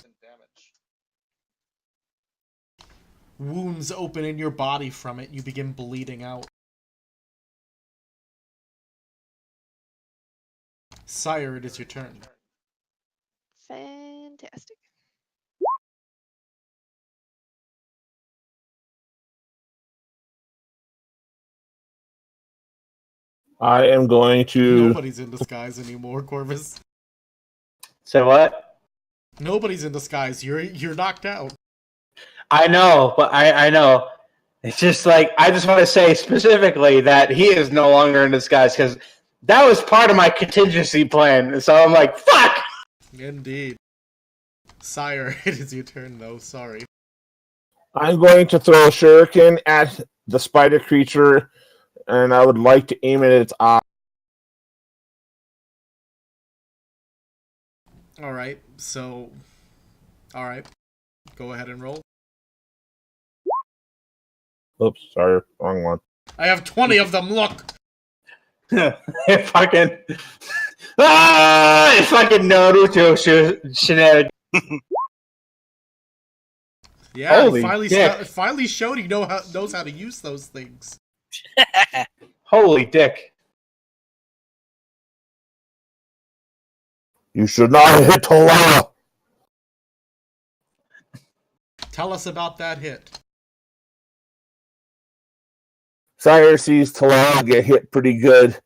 Wounds open in your body from it. You begin bleeding out. Sire, it is your turn. Fantastic. I am going to. Nobody's in disguise anymore, Corvus. So what? Nobody's in disguise. You're knocked out. I know, but I know. It's just like, I just want to say specifically that he is no longer in disguise, because that was part of my contingency plan. So I'm like, fuck! Indeed. Sire, it is your turn though. Sorry. I'm going to throw a shuriken at the spider creature, and I would like to aim it at its eye. Alright, so... Alright. Go ahead and roll. Oops, sorry, wrong one. I have 20 of them, look! Fucking... It's fucking Naruto shenanigans. Yeah, Holy he finally showed he knows how to use those things. Holy dick. You should not hit Tolara! Tell us about that hit. Sire sees Tolara get hit pretty good.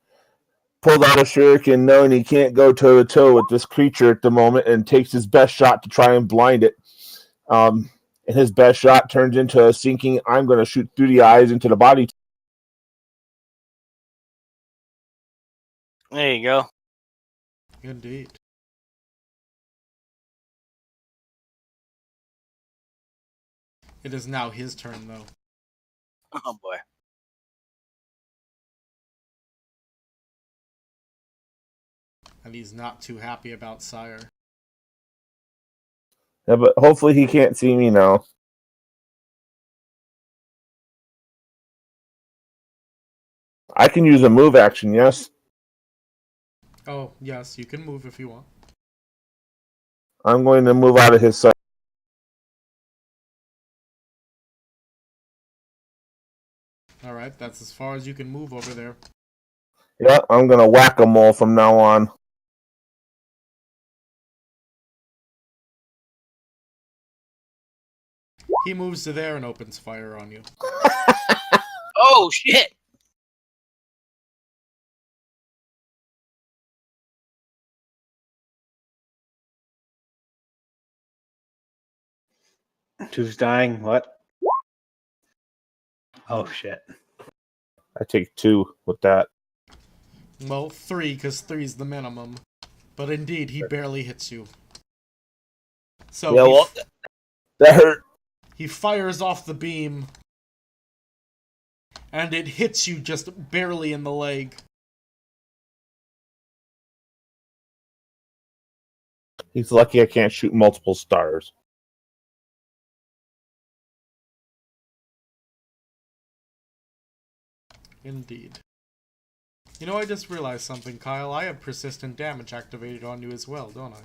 Pulled out a shuriken knowing he can't go toe-to-toe with this creature at the moment, and takes his best shot to try and blind it. And his best shot turns into a sinking, I'm going to shoot through the eyes into the body. There you go. Indeed. It is now his turn, though. Oh, boy. And he's not too happy about Sire. Yeah, but hopefully he can't see me now. I can use a move action, yes? Oh, yes, you can move if you want. I'm going to move out of his sight. Alright, that's as far as you can move over there. Yeah, I'm going to whack-a-mole from now on. He moves to there and opens fire on you. Oh shit! Who's dying? What? Oh shit. I take 2 with that. Well, 3, because 3's the minimum. But indeed, he barely hits you. So Yeah, he, well, that hurt. he fires off the beam, and it hits you just barely in the leg. He's lucky I can't shoot multiple stars. Indeed. You know, I just realized something, Kyle. I have persistent damage activated on you as well, don't I?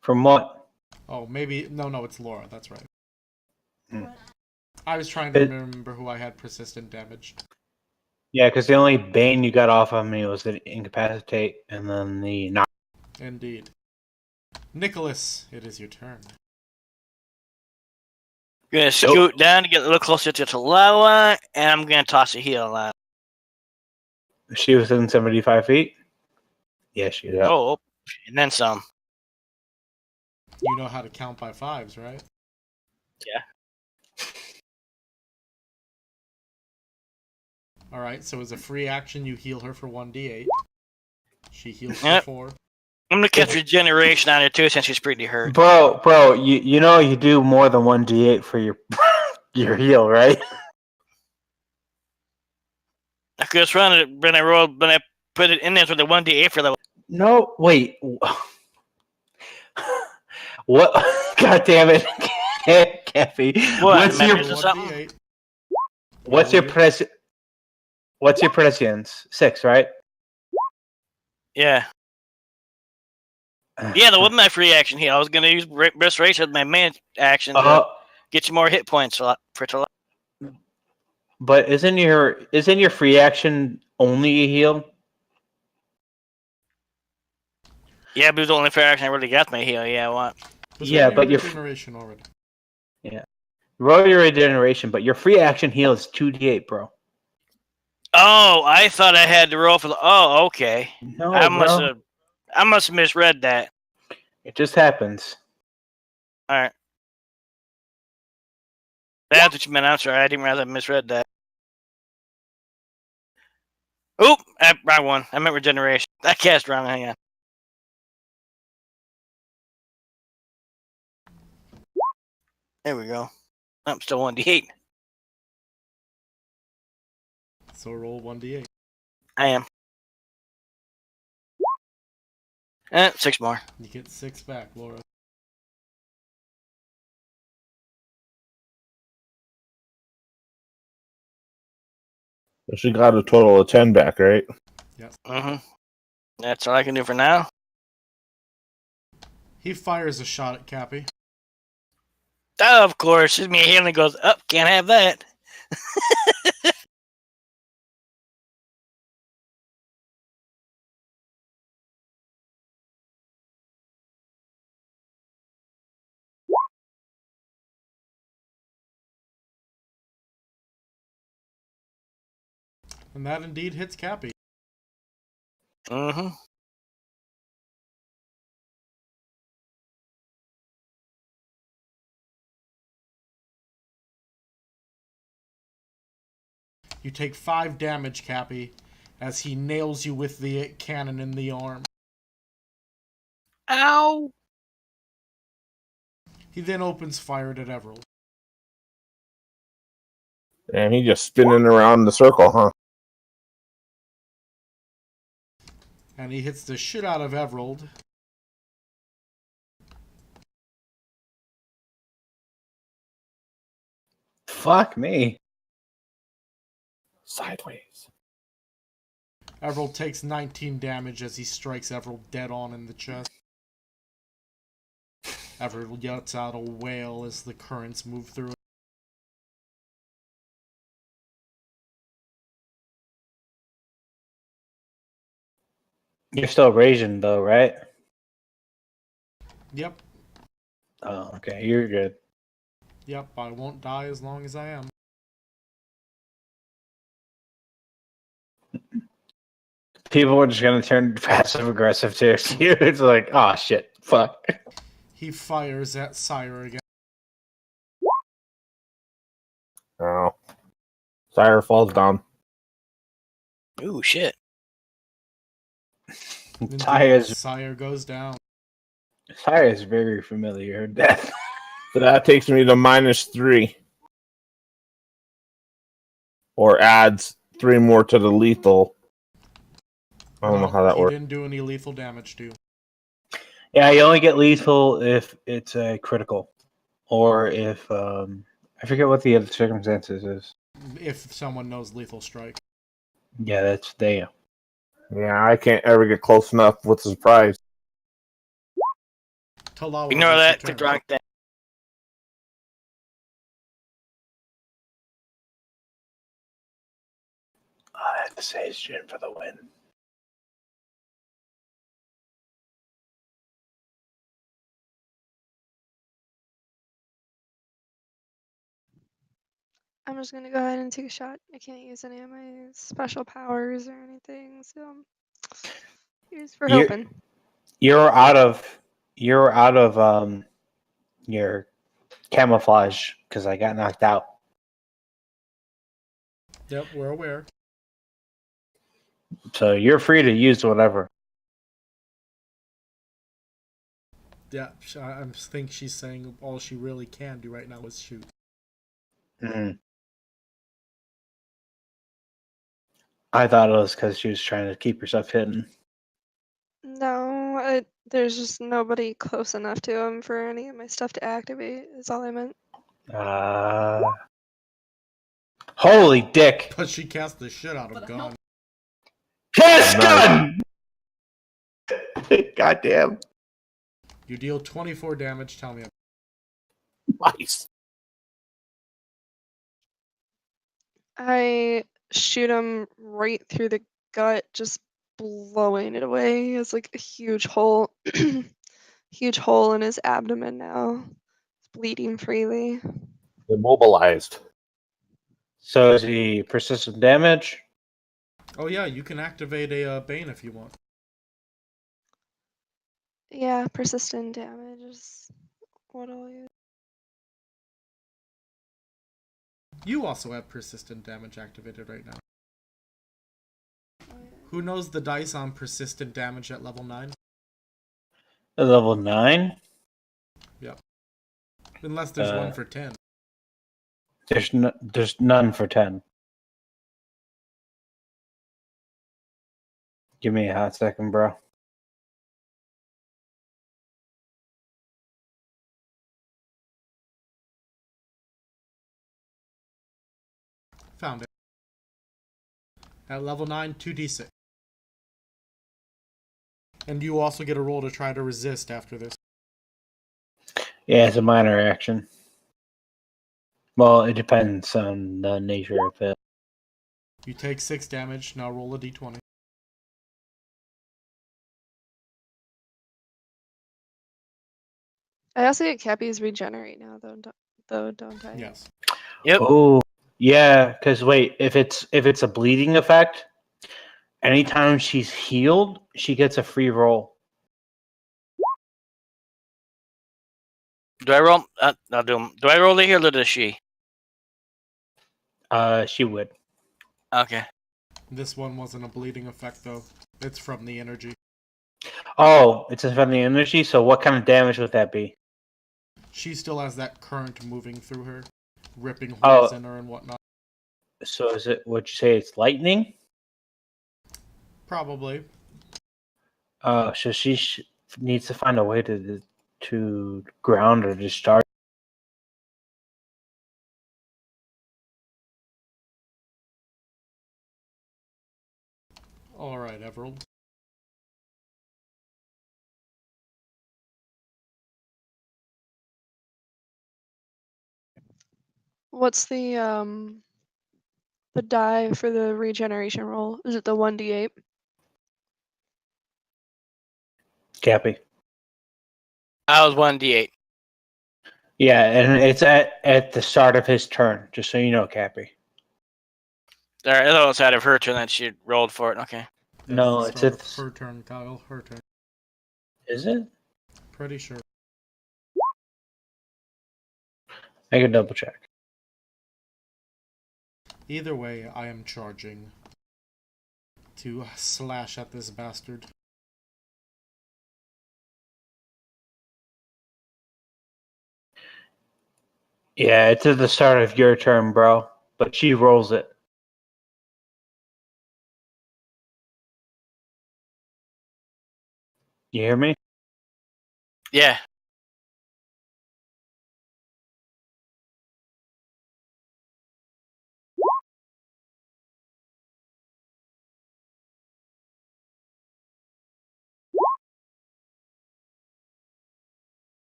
From what? Oh, maybe... No, it's Laura. That's right. Hmm. I was trying to remember who I had persistent damage. Yeah, because the only bane you got off of me was the incapacitate, and then the knock. Indeed. Nicholas, it is your turn. I'm gonna scoot down to get a little closer to Talala, and I'm gonna toss a heal out. Is she within 75 feet? Yeah, she is. Yeah. Oh, and then some. You know how to count by 5s, right? Yeah. Alright, so as a free action, you heal her for 1d8. She heals Yep. for 4. I'm gonna catch regeneration on her too, since she's pretty hurt. Bro, you know you do more than 1d8 for your your heal, right? I could just run it when I put it in there with the 1d8 for the. No, wait. What? God damn it, Kathy. What, What's your members or something? 1d8. what's your prescience? 6, right? Yeah. Yeah, the one my free action heal. I was gonna use restoration as my main action to get you more hit points for Talala. But isn't your free action only a heal? Yeah, but it was the only free action I really got my heal. Yeah, what? Yeah, but your regeneration already. roll your regeneration, but your free action heal is 2d8, bro. Oh, I thought I had to roll for the. Oh, okay. No, I bro. must have misread that. It just happens. All right. That's what you meant. I'm sorry. I didn't realize I misread that. Oop! Wrong one. I meant regeneration. I cast wrong. Hang on. There we go. I'm still 1d8. So roll 1d8. I am. 6 more. You get 6 back, Laura. She got a total of 10 back, right? Yes. Mm-hmm. That's all I can do for now. He fires a shot at Cappy. Oh, of course. It's me healing goes up. Can't have that. And that indeed hits Cappy. Mm-hmm. You take 5 damage, Cappy, as he nails you with the cannon in the arm. Ow! He then opens fire at Everald. And he just spinning around the circle, huh? And he hits the shit out of Everald. Fuck me. Sideways. Everald takes 19 damage as he strikes Everald dead on in the chest. Everald lets out a wail as the currents move through it. You're still raging though, right? Yep, Oh, okay. You're good. yep, I won't die as long as I am. people are just gonna turn passive aggressive too. It's like, oh shit, fuck. He fires at Sire again. Oh. Sire falls down. Ooh, shit. Indeed, Sire's Sire goes down. very familiar with death. So that takes me to -3. Or adds 3 more to the lethal. I don't know how that He works. didn't do any lethal damage to you. Yeah, you only get lethal if it's a critical, or if I forget what the other circumstances is. If someone knows lethal strike. Yeah, that's they. Yeah, I can't ever get close enough with surprise. Talawa, Ignore what's that. your The turn? drunk thing. I have to say Jin for the win. I'm just gonna go ahead and take a shot. I can't use any of my special powers or anything, so here's for You're- hoping. You're out of your camouflage because I got knocked out. Yep, we're aware. So you're free to use whatever. Yeah, I think she's saying all she really can do right now is shoot. Mm-hmm. I thought it was because she was trying to keep herself hidden. No, there's just nobody close enough to him for any of my stuff to activate, is all I meant. Holy dick! But she cast the shit out of gun. Yes, Nice. gun! Goddamn. You deal 24 damage, tell me. Nice. I shoot him right through the gut, just blowing it away. It's like a huge hole, huge hole in his abdomen now. It's bleeding freely. Immobilized. So is he persistent damage? Oh yeah, you can activate a Bane if you want. Yeah, persistent damage is what I'll use. You also have persistent damage activated right now. Who knows the dice on persistent damage at level 9? Level 9? Yep. Unless there's one for 10. There's none for 10. Give me a hot second, bro. Found it. At level 9, 2d6. And you also get a roll to try to resist after this. Yeah, it's a minor action. Well, it depends on the nature of it. You take 6 damage, now roll a d20. I also get Cappy's regenerate now, don't I? Yes. Yep. Oh, yeah, because wait, if it's a bleeding effect, anytime she's healed, she gets a free roll. Do I roll? I'll do 'em. Do I roll the heal or does she? She would. Okay. This one wasn't a bleeding effect, though. It's from the energy. Oh, it's from the energy, so what kind of damage would that be? She still has that current moving through her, ripping holes Oh. in her and whatnot. So is it, would you say it's lightning? Probably. So she needs to find a way to ground or discharge. Alright, Everald. What's the die for the regeneration roll? Is it the 1d8? Cappy. I was 1d8. Yeah, and it's at the start of his turn, just so you know, Cappy. There, I thought it was out of her turn that she rolled for it. Okay. No, the it's start of at. her turn, Kyle. Her turn. Is it? Pretty sure. I can double check. Either way, I am charging to slash at this bastard. Yeah, it's at the start of your turn, bro. But she rolls it. You hear me? Yeah.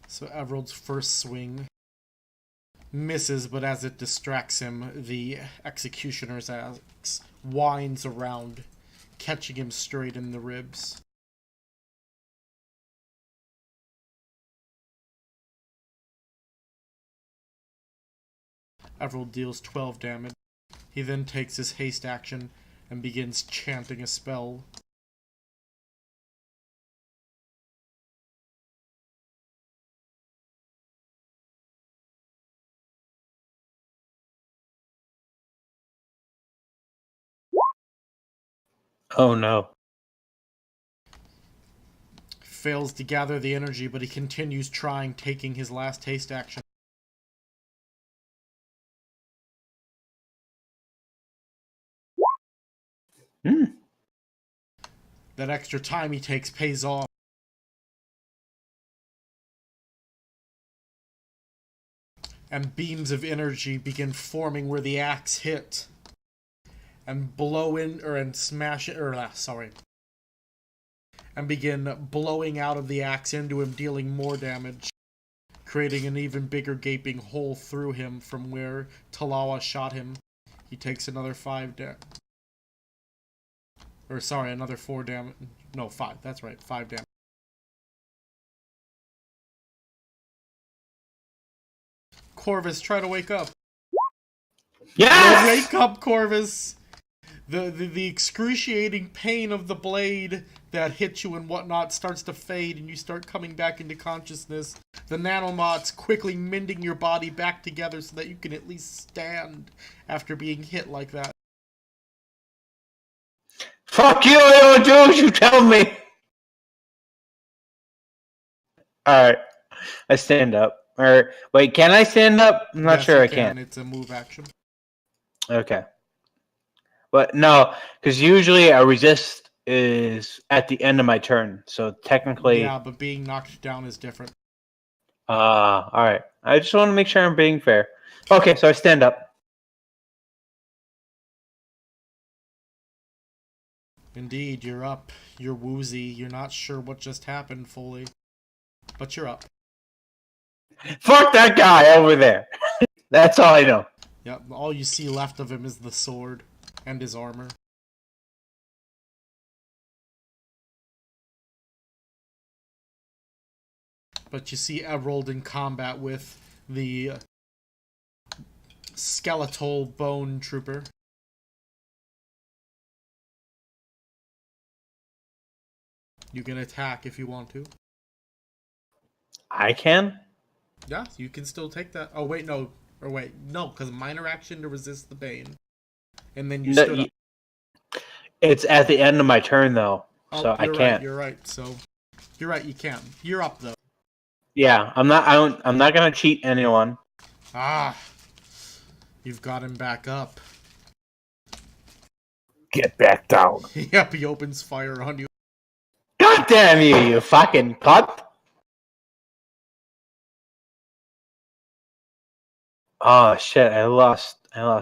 So Everald's first swing misses, but as it distracts him, the executioner's axe winds around, catching him straight in the ribs. Everald deals 12 damage. He then takes his haste action and begins chanting a spell. Oh no. Fails to gather the energy, but he continues trying, taking his last haste action. That extra time he takes pays off. And beams of energy begin forming where the axe hit. And blow in, and smash it, and begin blowing out of the axe into him, dealing more damage, creating an even bigger gaping hole through him from where Talawa shot him. He takes another 5 damage. Another 4 damage. No, 5. That's right, 5 damage. Corvus, try to wake up. Yes! Wake up, Corvus! The excruciating pain of the blade that hits you and whatnot starts to fade, and you start coming back into consciousness. The nanomods quickly mending your body back together so that you can at least stand after being hit like that. Fuck you! I don't do what you tell me. All right, I stand up. Or wait, can I stand up? I'm not Yes, sure you I can. It's a move action. Okay. But no, because usually a resist is at the end of my turn. So technically. Yeah, but being knocked down is different. All right. I just want to make sure I'm being fair. Okay, so I stand up. Indeed, you're up. You're woozy. You're not sure what just happened fully. But you're up. Fuck that guy over there. That's all I know. Yep, all you see left of him is the sword and his armor. But you see Everald in combat with the skeletal bone trooper. You can attack if you want to. I can? Yeah, you can still take that. Oh, wait, no. Or wait, no, because minor action to resist the bane. And then you stood up. It's at the end of my turn, though. Oh, so I you're can't. Right, you're right. So, you're right, you can. You're up, though. Yeah, I'm not gonna cheat anyone. Ah. You've got him back up. Get back down. Yep, he opens fire on you. God damn you, you fucking cunt! Oh shit, I lost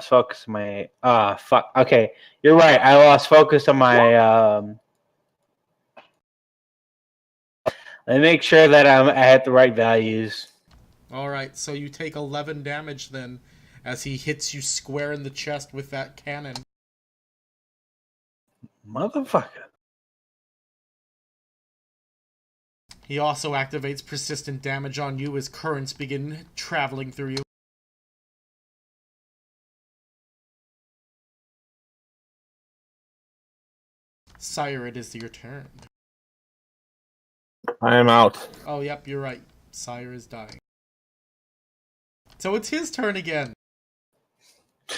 focus on my fuck. Okay, you're right. I lost focus on my let me make sure that I had the right values. Alright, so you take 11 damage then, as he hits you square in the chest with that cannon. Motherfucker. He also activates persistent damage on you as currents begin traveling through you. Sire, it is your turn. I am out. Oh, yep, you're right. Sire is dying. So it's his turn again. It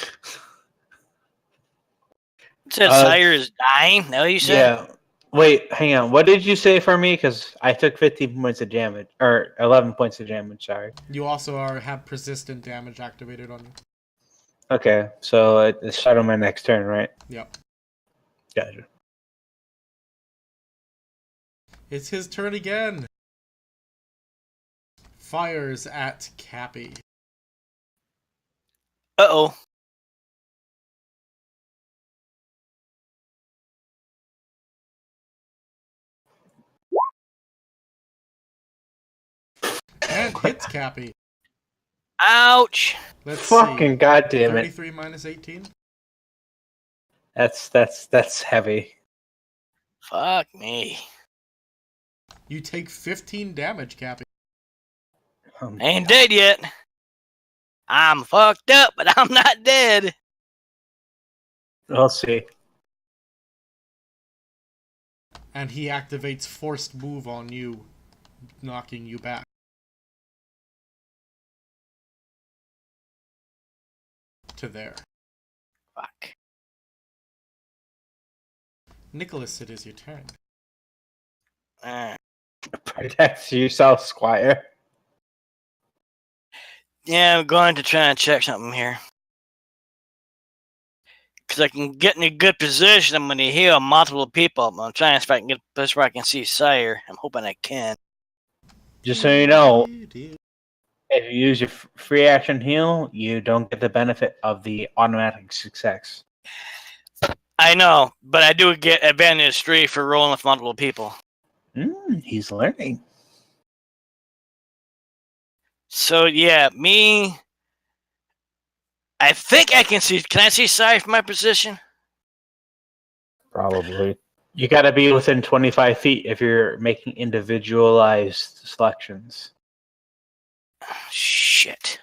said Sire is dying. No, you said? Yeah. Wait, hang on. What did you say for me? Because I took 15 points of damage, or 11 points of damage. Sorry. You also have persistent damage activated on you. Okay, so it's start on my next turn, right? Yep. Gotcha. It's his turn again. Fires at Cappy. Uh-oh. And hits Cappy. Ouch. Let's Fucking see. goddamn it! 33 minus 18. That's heavy. Fuck me. You take 15 damage, Cappy. Ain't dead yet. I'm fucked up, but I'm not dead. We'll see. And he activates forced move on you, knocking you back. To there. Fuck. Nicholas, it is your turn. Protect yourself, Squire. Yeah, I'm going to try and check something here. Because I can get in a good position. I'm going to heal multiple people. I'm trying to see if I can get this where I can see Sire. I'm hoping I can. Just so you know, if you use your free action heal, you don't get the benefit of the automatic success. I know, but I do get advantage 3 for rolling with multiple people. He's learning. So, yeah, me... I think I can see... Can I see Sire from my position? Probably. You got to be within 25 feet if you're making individualized selections. Shit.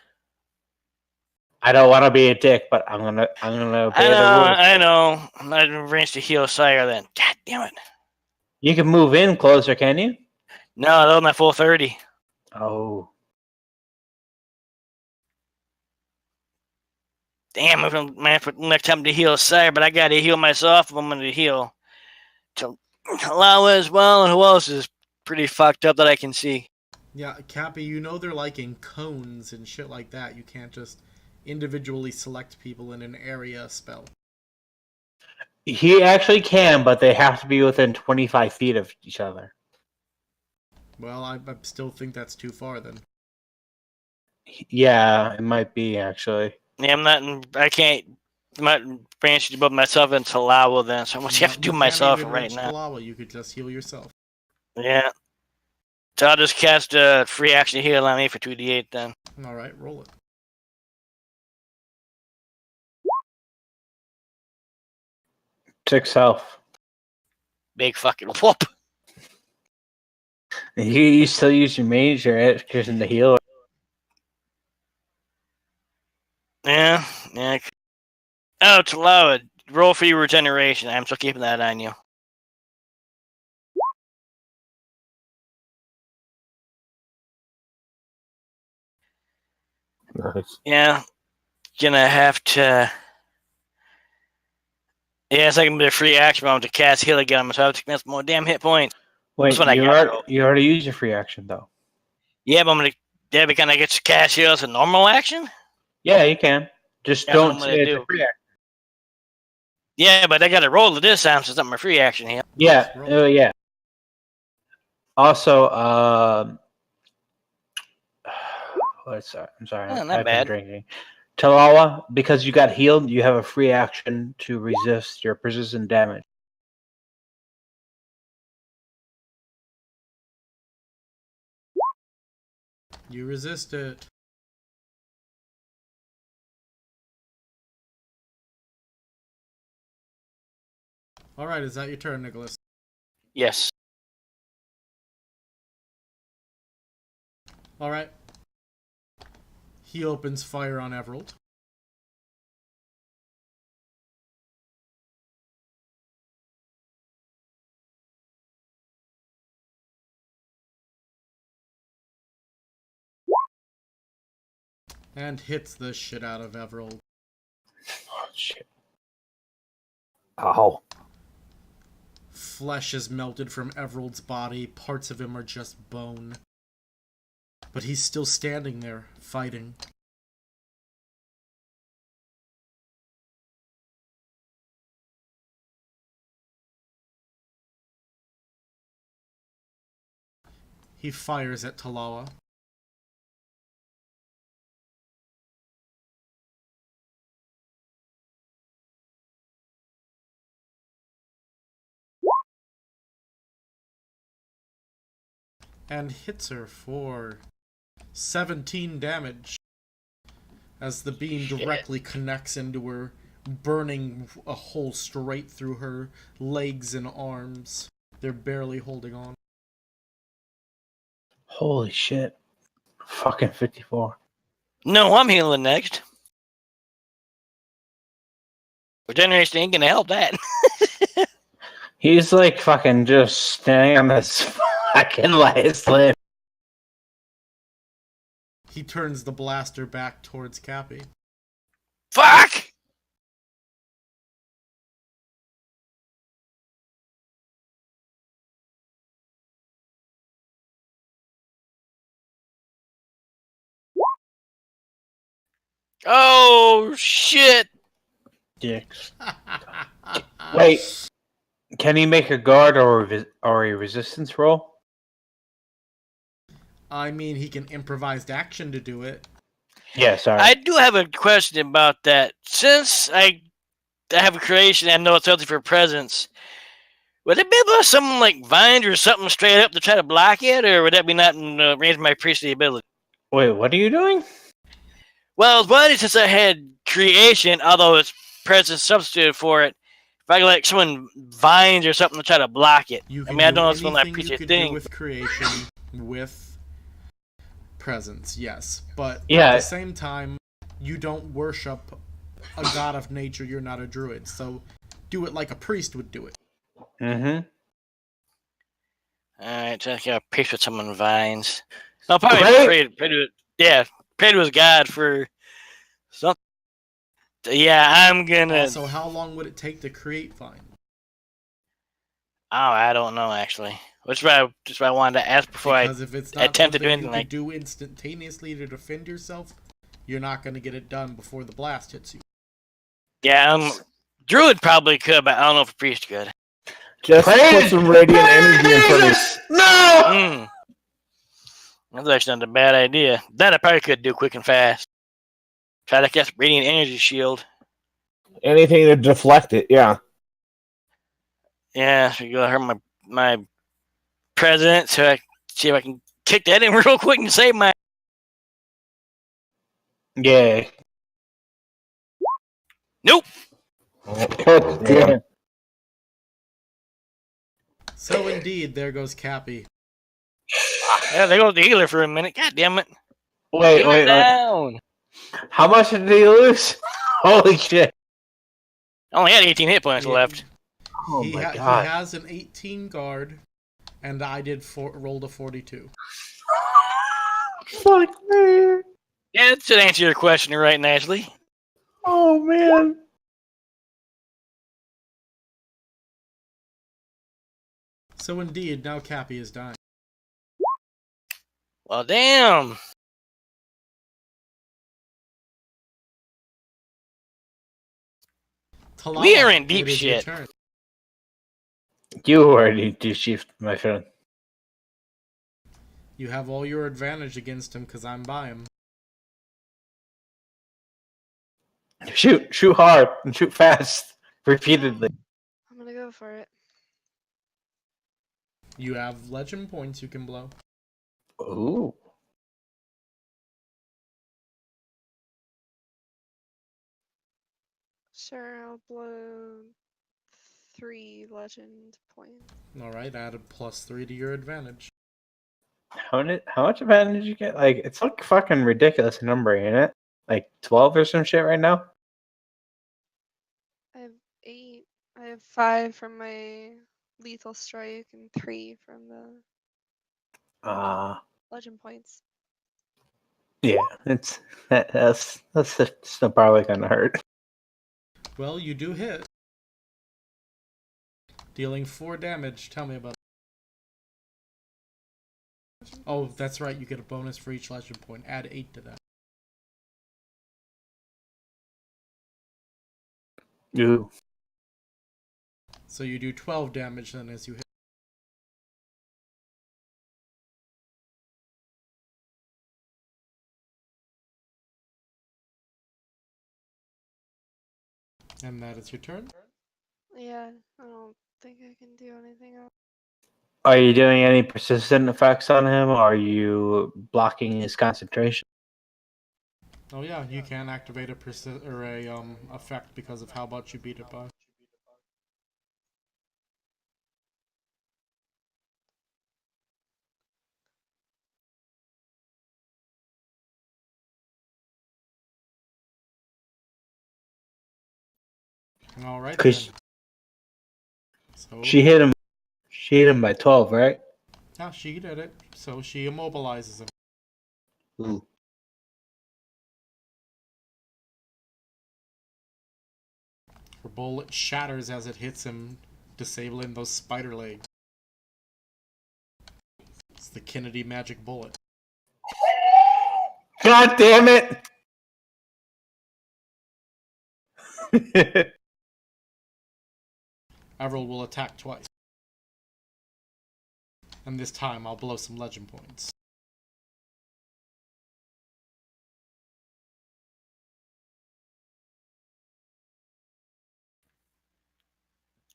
I don't want to be a dick, but I'm gonna obey the rules. I know. I'm not in range to heal Sire then. God damn it. You can move in closer, can you? No, they're on that full 30. Oh. Damn, if I'm next time to heal Sire, but I gotta heal myself if I'm gonna heal. Talawa as well, and who else is pretty fucked up that I can see? Yeah, Cappy, you know they're like in cones and shit like that. You can't just individually select people in an area spell. He actually can, but they have to be within 25 feet of each other. Well, I still think that's too far then. Yeah, it might be, actually. Yeah, I'm not branching above myself in Talawa then, so I'm gonna have to do myself right now. Talawa, you could just heal yourself. Yeah. So I'll just cast a free action heal on me for 2d8 then. Alright, roll it. Six health. Big fucking whoop. You still use your mage or execution to heal. Yeah. Oh, Talawa, roll for your regeneration. I'm still keeping that on you. Nice. Yeah. Gonna have to... Yeah, it's like a free action moment to cast heal again, so I have to spend more damn hit points. Wait, That's what I you got. already used your free action, though. Yeah, but can I get to cast heal as a normal action? Yeah, you can. Just That's what don't I'm gonna say it's do. a free action. Yeah, but I gotta roll to this time since I'm a free action heal. Yeah, roll. yeah. Also, I'm sorry. Oh, not I've been bad. drinking. Talawa, because you got healed, you have a free action to resist your persistent damage. You resist it. Alright, is that your turn, Nicholas? Yes. Alright. He opens fire on Everald. And hits the shit out of Everald. Oh, shit. Ow. Flesh is melted from Everald's body. Parts of him are just bone. But he's still standing there, fighting. He fires at Talawa. And hits her for 17 damage. As the beam directly connects into her, burning a hole straight through her legs and arms. They're barely holding on. Holy shit. Fucking 54. No, I'm healing next. Regeneration ain't gonna help that. He's like fucking just standing on this fucking last limb. He turns the blaster back towards Cappy. Fuck! Oh, shit! Dicks. Wait. Can he make a guard or a resistance roll? I mean, he can improvised action to do it. Yeah, sorry. I do have a question about that. Since I have a creation and know it's healthy for presence, would it be able to summon like vines or something straight up to try to block it, or would that be not in the range of my priestly ability? Wait, what are you doing? Well, one since I had creation, although it's presence substituted for it, if I could like summon vines or something to try to block it. You I can mean, I do don't know if it's one of my anything you priestly could do thing. with creation, with presence, yes. But Yeah. at the same time, you don't worship a god of nature. You're not a druid, so do it like a priest would do it. Mm-hmm. Alright, so I got a priest with summon vines. I'll probably Right. pray to his god for something. Yeah, I'm gonna. Also, how long would it take to create vine? Oh, I don't know actually. Which why I wanted to ask before Because if it's I not attempted something to you do could anything. do instantaneously to defend yourself, you're not going to get it done before the blast hits you. Yeah, druid probably could, but I don't know if a priest could. Just put some radiant energy in front of you. No! Hmm. That's actually not a bad idea. That I probably could do quick and fast. Try to cast radiant energy shield. Anything to deflect it, yeah. Yeah, so you go hurt my present, so I see if I can kick that in real quick and save my. Yeah. Nope. God damn. So indeed, there goes Cappy. Yeah, they go to the healer for a minute. God damn it. Wait, Healer down. How much did he lose? Holy shit. I only had 18 hit points Yeah. left. Oh He my he god. has an 18 guard, and I rolled a 42. Fuck me. Yeah, that should answer your question right nicely. Oh man. So indeed, now Cappy is dying. Well, damn. Talala, We are in deep it is your shit. turn. You already do shift, my friend. You have all your advantage against him because I'm by him. Shoot hard and shoot fast. Repeatedly. I'm gonna go for it. You have legend points you can blow. Ooh. Sure, I'll blow 3 legend points. Alright, add a +3 to your advantage. How much advantage did you get? Like, it's like fucking ridiculous number, ain't it? Like 12 or some shit right now? I have 8. I have 5 from my lethal strike and 3 from the legend points. Yeah, that's still probably gonna hurt. Well, you do hit. Dealing 4 damage. Tell me about it. Oh, that's right. You get a bonus for each legend point. Add 8 to that. Ooh. So you do 12 damage then as you hit. And that is your turn. Yeah, I don't think I can do anything else. Are you doing any persistent effects on him? Or are you blocking his concentration? Oh yeah, you can activate a effect because of how much you beat it by. All right then. So She hit him. She hit him by 12, right? yeah, she did it. So she immobilizes him. Ooh. Her bullet shatters as it hits him, disabling those spider legs. It's the Kennedy magic bullet. God damn it! Avril will attack twice. And this time I'll blow some legend points.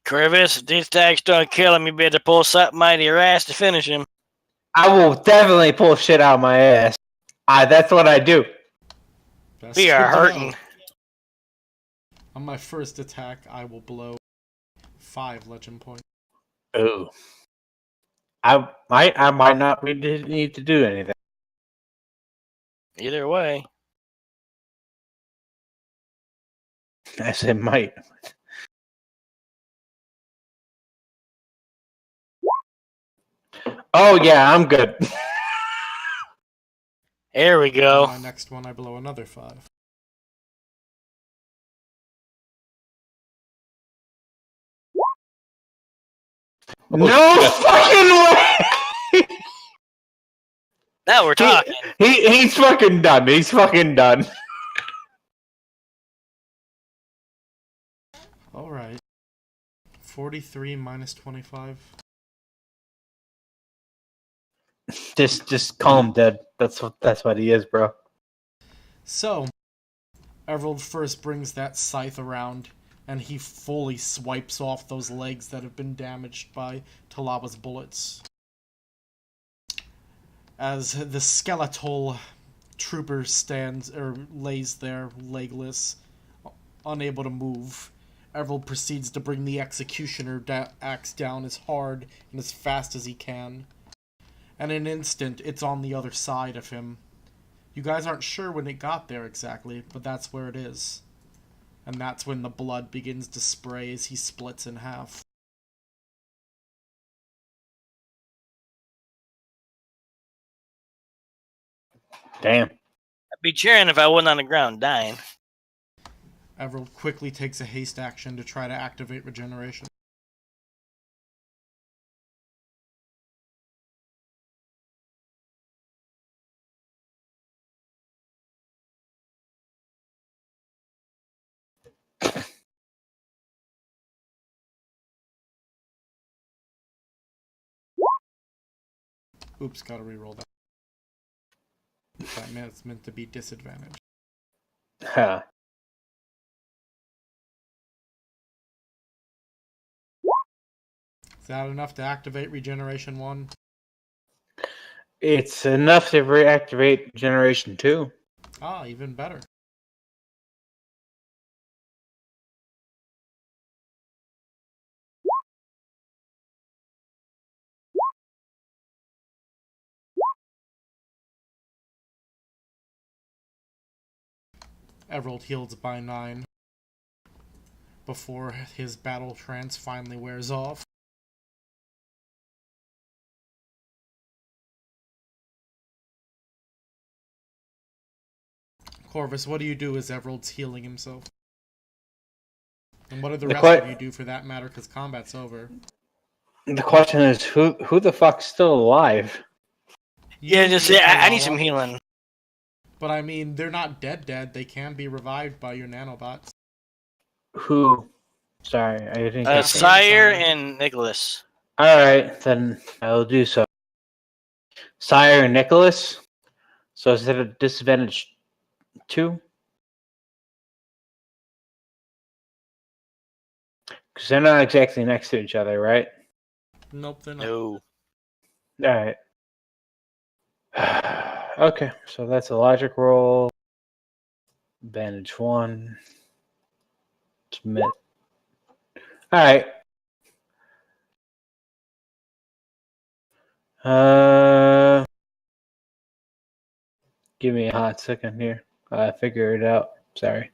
Crevice, if these attacks don't kill him, you better pull something out of your ass to finish him. I will definitely pull shit out of my ass. That's what I do. That's We good are to hurting. know. On my first attack, I will blow 5 legend points. Ooh. I might not need to do anything. Either way. I said might. Oh yeah, I'm good. There we go. On my next one, I blow another 5. No fucking way! Now we're talking. He's fucking done. He's fucking done. Alright. 43 minus 25. Just call him dead. That's what he is, bro. So, Everald first brings that scythe around, and he fully swipes off those legs that have been damaged by Talaba's bullets. As the skeletal trooper lays there, legless, unable to move, Everald proceeds to bring the executioner axe down as hard and as fast as he can. And in an instant, it's on the other side of him. You guys aren't sure when it got there exactly, but that's where it is. And that's when the blood begins to spray as he splits in half. Damn. I'd be cheering if I wasn't on the ground dying. Everald quickly takes a haste action to try to activate regeneration. Oops, gotta reroll that. It's meant to be disadvantage. Huh. Is that enough to activate regeneration 1? It's enough to reactivate Generation 2. Ah, even better. Everald heals by 9 before his battle trance finally wears off. Corvus, what do you do as Everald's healing himself? And what do the The rest of you do for that matter, because combat's over? The question is, who the fuck's still alive? Yeah, just You, say, I need Kalala. some healing. But I mean, they're not dead. They can be revived by your nanobots. Who? Sorry, I didn't catch that. Sire and Nicholas. All right, then I will do so. Sire and Nicholas. So is that a disadvantage 2? Because they're not exactly next to each other, right? Nope, they're not. No. All right. Okay, so that's a logic roll. Advantage 1. Submit. All right. Give me a hot second here. Figure it out. Sorry.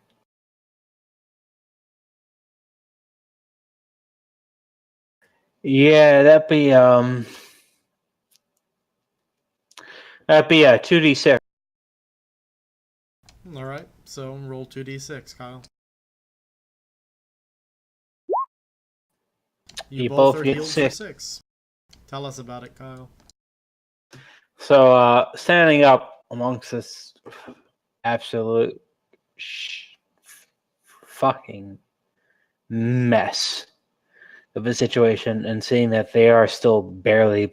Yeah, that'd be 2d6. Alright, so roll 2d6, Kyle. You both are get healed for 6. 6. Tell us about it, Kyle. So, standing up amongst this absolute fucking mess of a situation and seeing that they are still barely...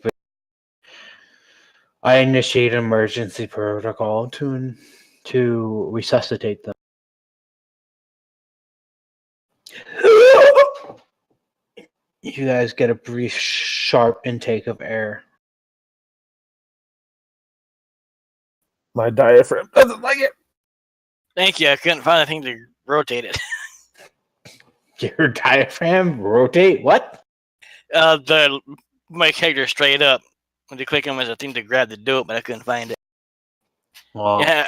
I initiate an emergency protocol to resuscitate them. You guys get a brief, sharp intake of air. My diaphragm doesn't like it. Thank you. I couldn't find a thing to rotate it. Your diaphragm rotate? What? My character straight up. When you click on as a thing to grab to do it, but I couldn't find it. Well, Yeah,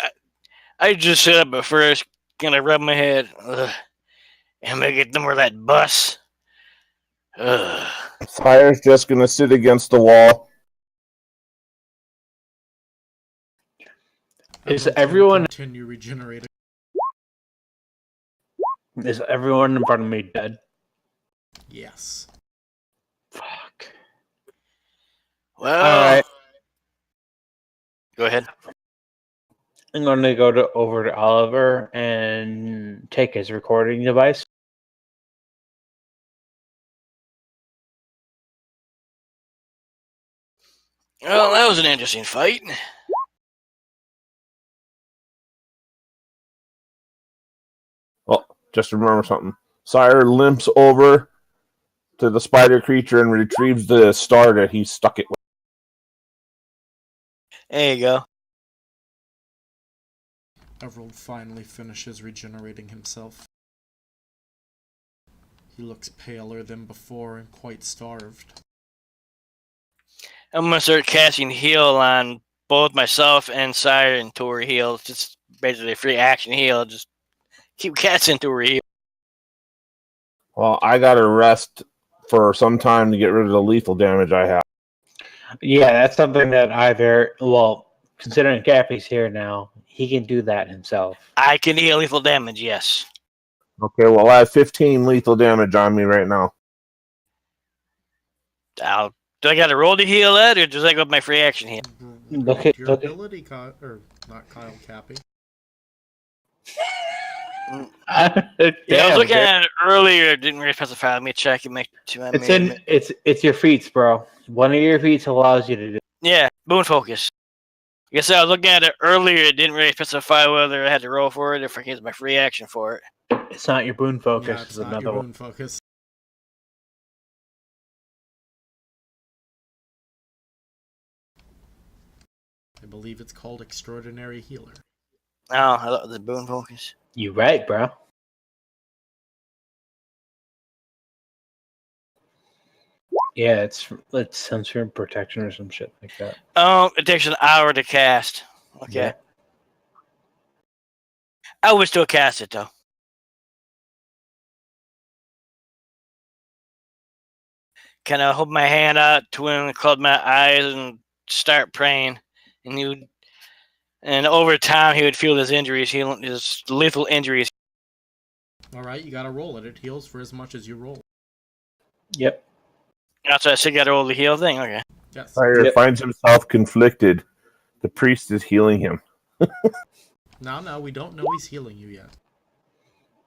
I just sit up at first, gonna rub my head. Ugh. Am I get them where that bus? Ugh. Sire's just gonna sit against the wall. Is Everyone's everyone- gonna continue regenerating? is everyone in front of me dead? Yes. Fuck. Well, All right. Go ahead. I'm going to go over to Oliver and take his recording device. Well, that was an interesting fight. Well, just remember something. Sire limps over to the spider creature and retrieves the star that he stuck it with. There you go. Everald finally finishes regenerating himself. He looks paler than before and quite starved. I'm gonna start casting heal on both myself and Sire and Tori heal. It's just basically a free action heal. Just keep casting Tori heal. Well, I gotta rest for some time to get rid of the lethal damage I have. Yeah, that's something that considering Cappy's here now, he can do that himself. I can heal lethal damage, yes. Okay, well, I have 15 lethal damage on me right now. Do I got to roll to heal that, or does I go with my free action heal? Look at- your look at- ability, or not Kyle, Cappy. Yeah, I was Damn, looking dude. at it earlier. It didn't really specify. Let me check and make sure. It's your feats, bro. One of your feats allows you to do. Yeah, boon focus. Like I said, I was looking at it earlier. It didn't really specify whether I had to roll for it or if I could use my free action for it. It's not your boon focus. Yeah, It's it's not another your one. boon focus. I believe it's called Extraordinary Healer. Oh, I thought it was a boon focus. You right, bro. Yeah, it's sensory protection or some shit like that. Oh, it takes an hour to cast. Okay. Yeah. I would still cast it, though. Kind of hold my hand out to him, close my eyes, and start praying. And you And over time, he would feel his injuries, his lethal injuries. Alright, you gotta roll it. It heals for as much as you roll. Yep. That's why I said got to roll the heal thing. Okay. Yes. Sire Yep. finds himself conflicted. The priest is healing him. No, we don't know he's healing you yet.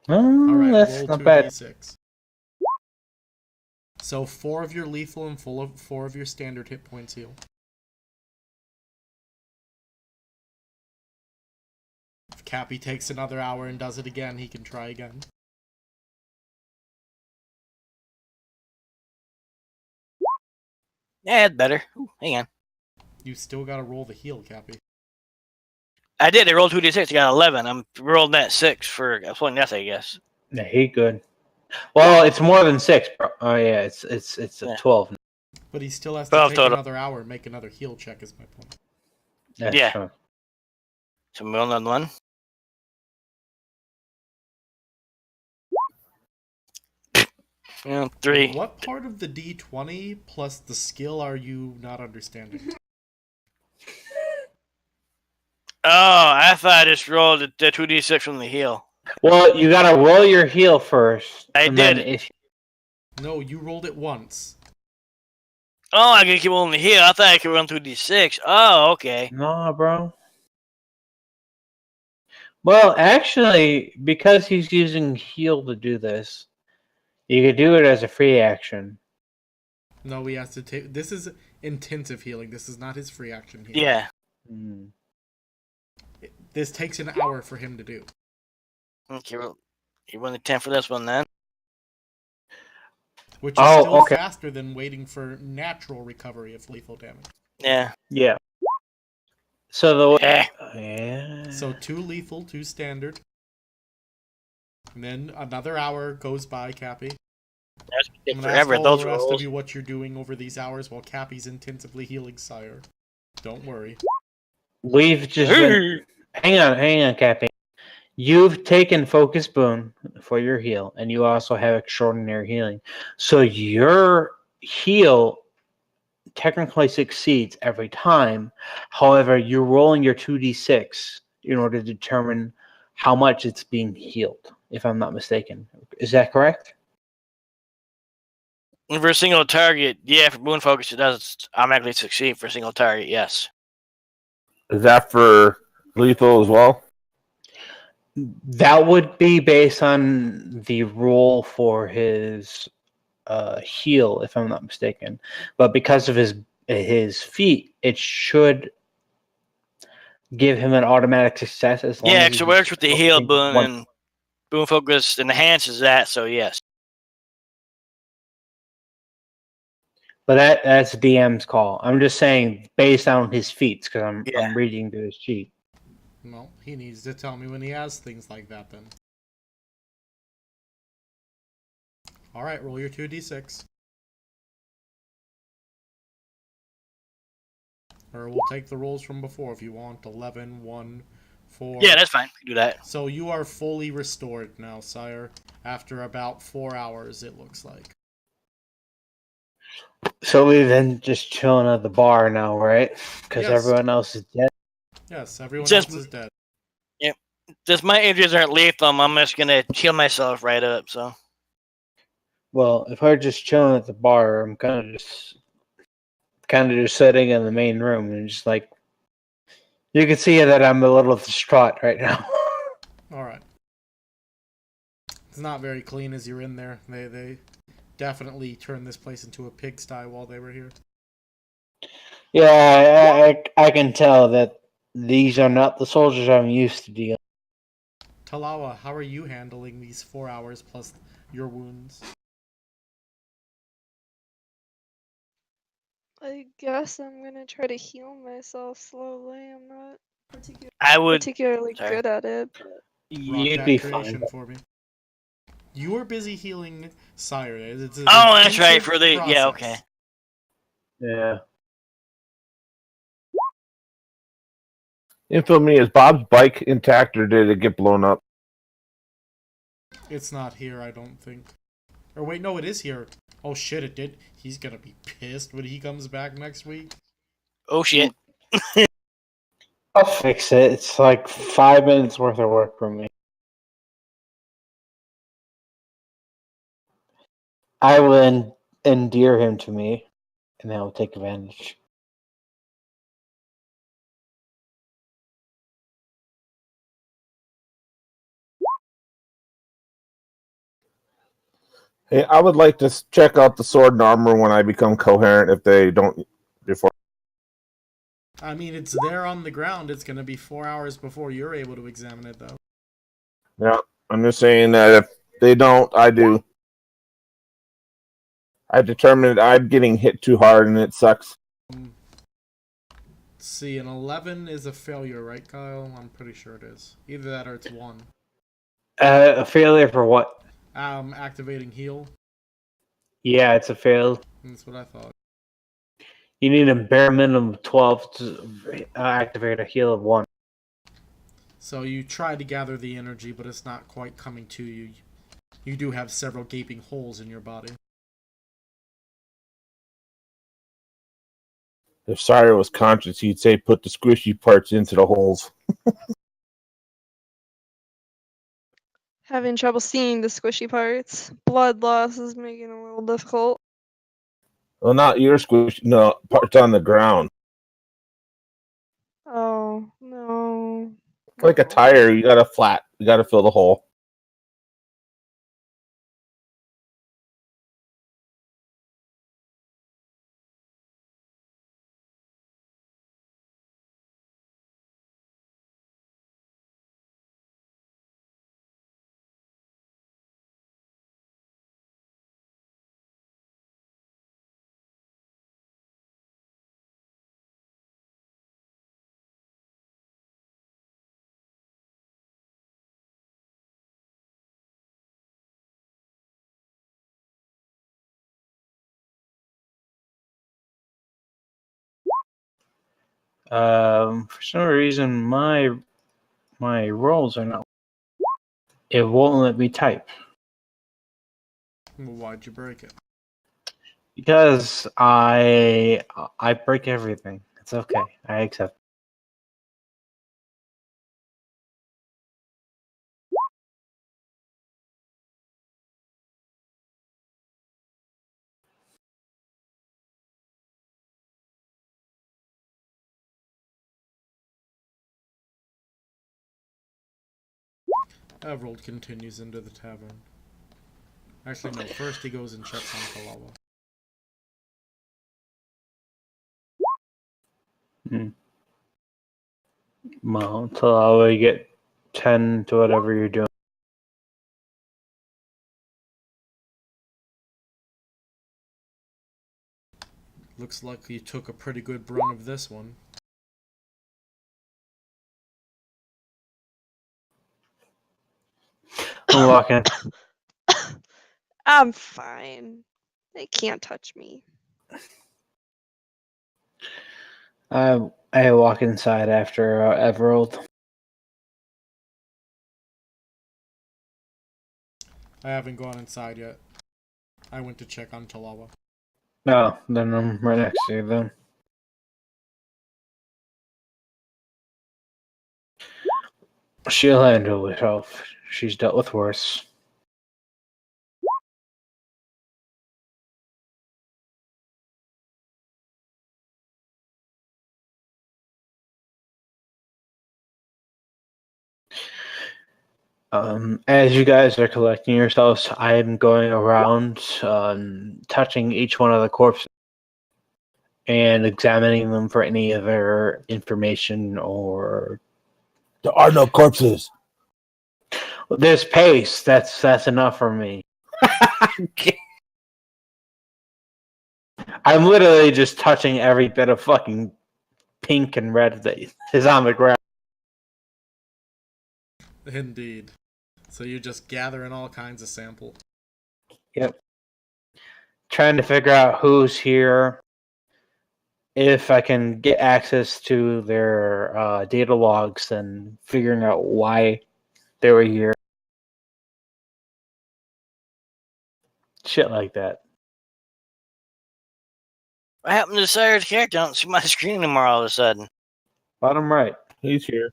Oh, Alright, that's roll not bad. 2d6. So 4 of your lethal and 4 of your standard hit points heal. If Cappy takes another hour and does it again, he can try again. Yeah, it's better. Ooh, hang on. You still gotta roll the heal, Cappy. I did. I rolled 2d6. I got 11. I'm rolling that 6 for floating death, I guess. Yeah, he good. Well, it's more than 6, bro. Oh yeah, it's a Yeah. 12. But he still has to 12 take total. another hour and make another heal check, is my point. That's Yeah. fine. So I'm rolling on 1. Yeah, 3. What part of the d20 plus the skill are you not understanding? Oh, I thought I just rolled the 2d6 from the heal. Well, you gotta roll your heal first. I and then did. If No, you rolled it once. Oh, I can keep rolling the heal. I thought I could roll 2d6. Oh, okay. no, bro. Well, actually, because he's using heal to do this, you could do it as a free action. No, he has to take. This is intensive healing. This is not his free action healing. Yeah. Hmm. This takes an hour for him to do. Okay, well, you won the 10 for this one then. Which is still okay. faster than waiting for natural recovery of lethal damage. Yeah. Yeah. So the Eh. yeah. So 2 lethal, 2 standard. And then another hour goes by, Cappy. That's gonna take I'm gonna ask forever. all Those the rest rolls. of you what you're doing over these hours while Cappy's intensively healing Sire. Don't worry. We've just been, hang on, Cappy. You've taken Focus Boon for your heal, and you also have Extraordinary Healing. So your heal technically succeeds every time. However, you're rolling your 2d6 in order to determine how much it's being healed, if I'm not mistaken. Is that correct? For a single target, yeah, for Boon Focus, it does automatically succeed for a single target, yes. Is that for lethal as well? That would be based on the roll for his heal, if I'm not mistaken. But because of his feat, it should give him an automatic success as long Yeah, as so it works with the heal boon, one. and Boon Focus enhances that, so yes. But that's DM's call. I'm just saying based on his feats because I'm reading through his sheet. Well, he needs to tell me when he has things like that then. Alright, roll your 2d6. Or we'll take the rolls from before if you want. 11, 1, 4. Yeah, that's fine. We can do that. So you are fully restored now, Sire. After about 4 hours, it looks like. So we've been just chilling at the bar now, right? Because Yes. everyone else is dead. Yes, everyone Just- else is dead. Since my injuries aren't lethal, I'm just gonna heal myself right up, so. Well, if we're just chilling at the bar, I'm kind of just sitting in the main room and just like you can see that I'm a little distraught right now. Alright. It's not very clean as you're in there. They definitely turned this place into a pigsty while they were here. Yeah, I can tell that these are not the soldiers I'm used to dealing. Talawa, how are you handling these 4 hours plus your wounds? I guess I'm gonna try to heal myself slowly. I'm not I would. particularly Sorry. good at it. But Rock You'd that be creation fine. for me. You are busy healing Sire. It's an Oh, that's right. intensive For the yeah, okay. process. Yeah. Info me, is Bob's bike intact or did it get blown up? It's not here, I don't think. Or wait, no, it is here. Oh shit, it did. He's gonna be pissed when he comes back next week. Oh shit. I'll fix it. It's like 5 minutes worth of work for me. I will endear him to me, and I will take advantage. Hey, I would like to check out the sword and armor when I become coherent if they don't before. I mean, it's there on the ground. It's going to be 4 hours before you're able to examine it, though. Yeah, I'm just saying that if they don't, I do. I determined I'm getting hit too hard and it sucks. Let's see, an 11 is a failure, right, Kyle? I'm pretty sure it is. Either that or it's 1. A failure for what? Activating heal. Yeah, it's a fail. That's what I thought. You need a bare minimum of 12 to activate a heal of 1. So you try to gather the energy, but it's not quite coming to you. You do have several gaping holes in your body. If Sire was conscious, he'd say put the squishy parts into the holes. Having trouble seeing the squishy parts. Blood loss is making it a little difficult. Well, not your squish. No, parts on the ground. Oh, no. Like a tire, you got to flat. You got to fill the hole. For some reason, my rolls are not. It won't let me type Well, why'd you break it? because I break everything. It's okay. I accept. Everald continues into the tavern. Actually, no. First he goes and checks on Kalawa. Well, until I get 10 to whatever you're doing. Looks like you took a pretty good run of this one. I'm walking. I'm fine. They can't touch me. I walk inside after Everald. I haven't gone inside yet. I went to check on Talawa. No, then I'm right next to you then. She'll handle herself. She's dealt with worse. As you guys are collecting yourselves, I'm going around touching each one of the corpses and examining them for any other information or. There are no corpses. There's paste. That's enough for me. I'm literally just touching every bit of fucking pink and red that is on the ground. Indeed. So you're just gathering all kinds of sample. Yep. Trying to figure out who's here, if I can get access to their data logs, and figuring out why they were here. Shit like that. What happened to Sire's character? I don't see my screen anymore all of a sudden. Bottom right. He's here.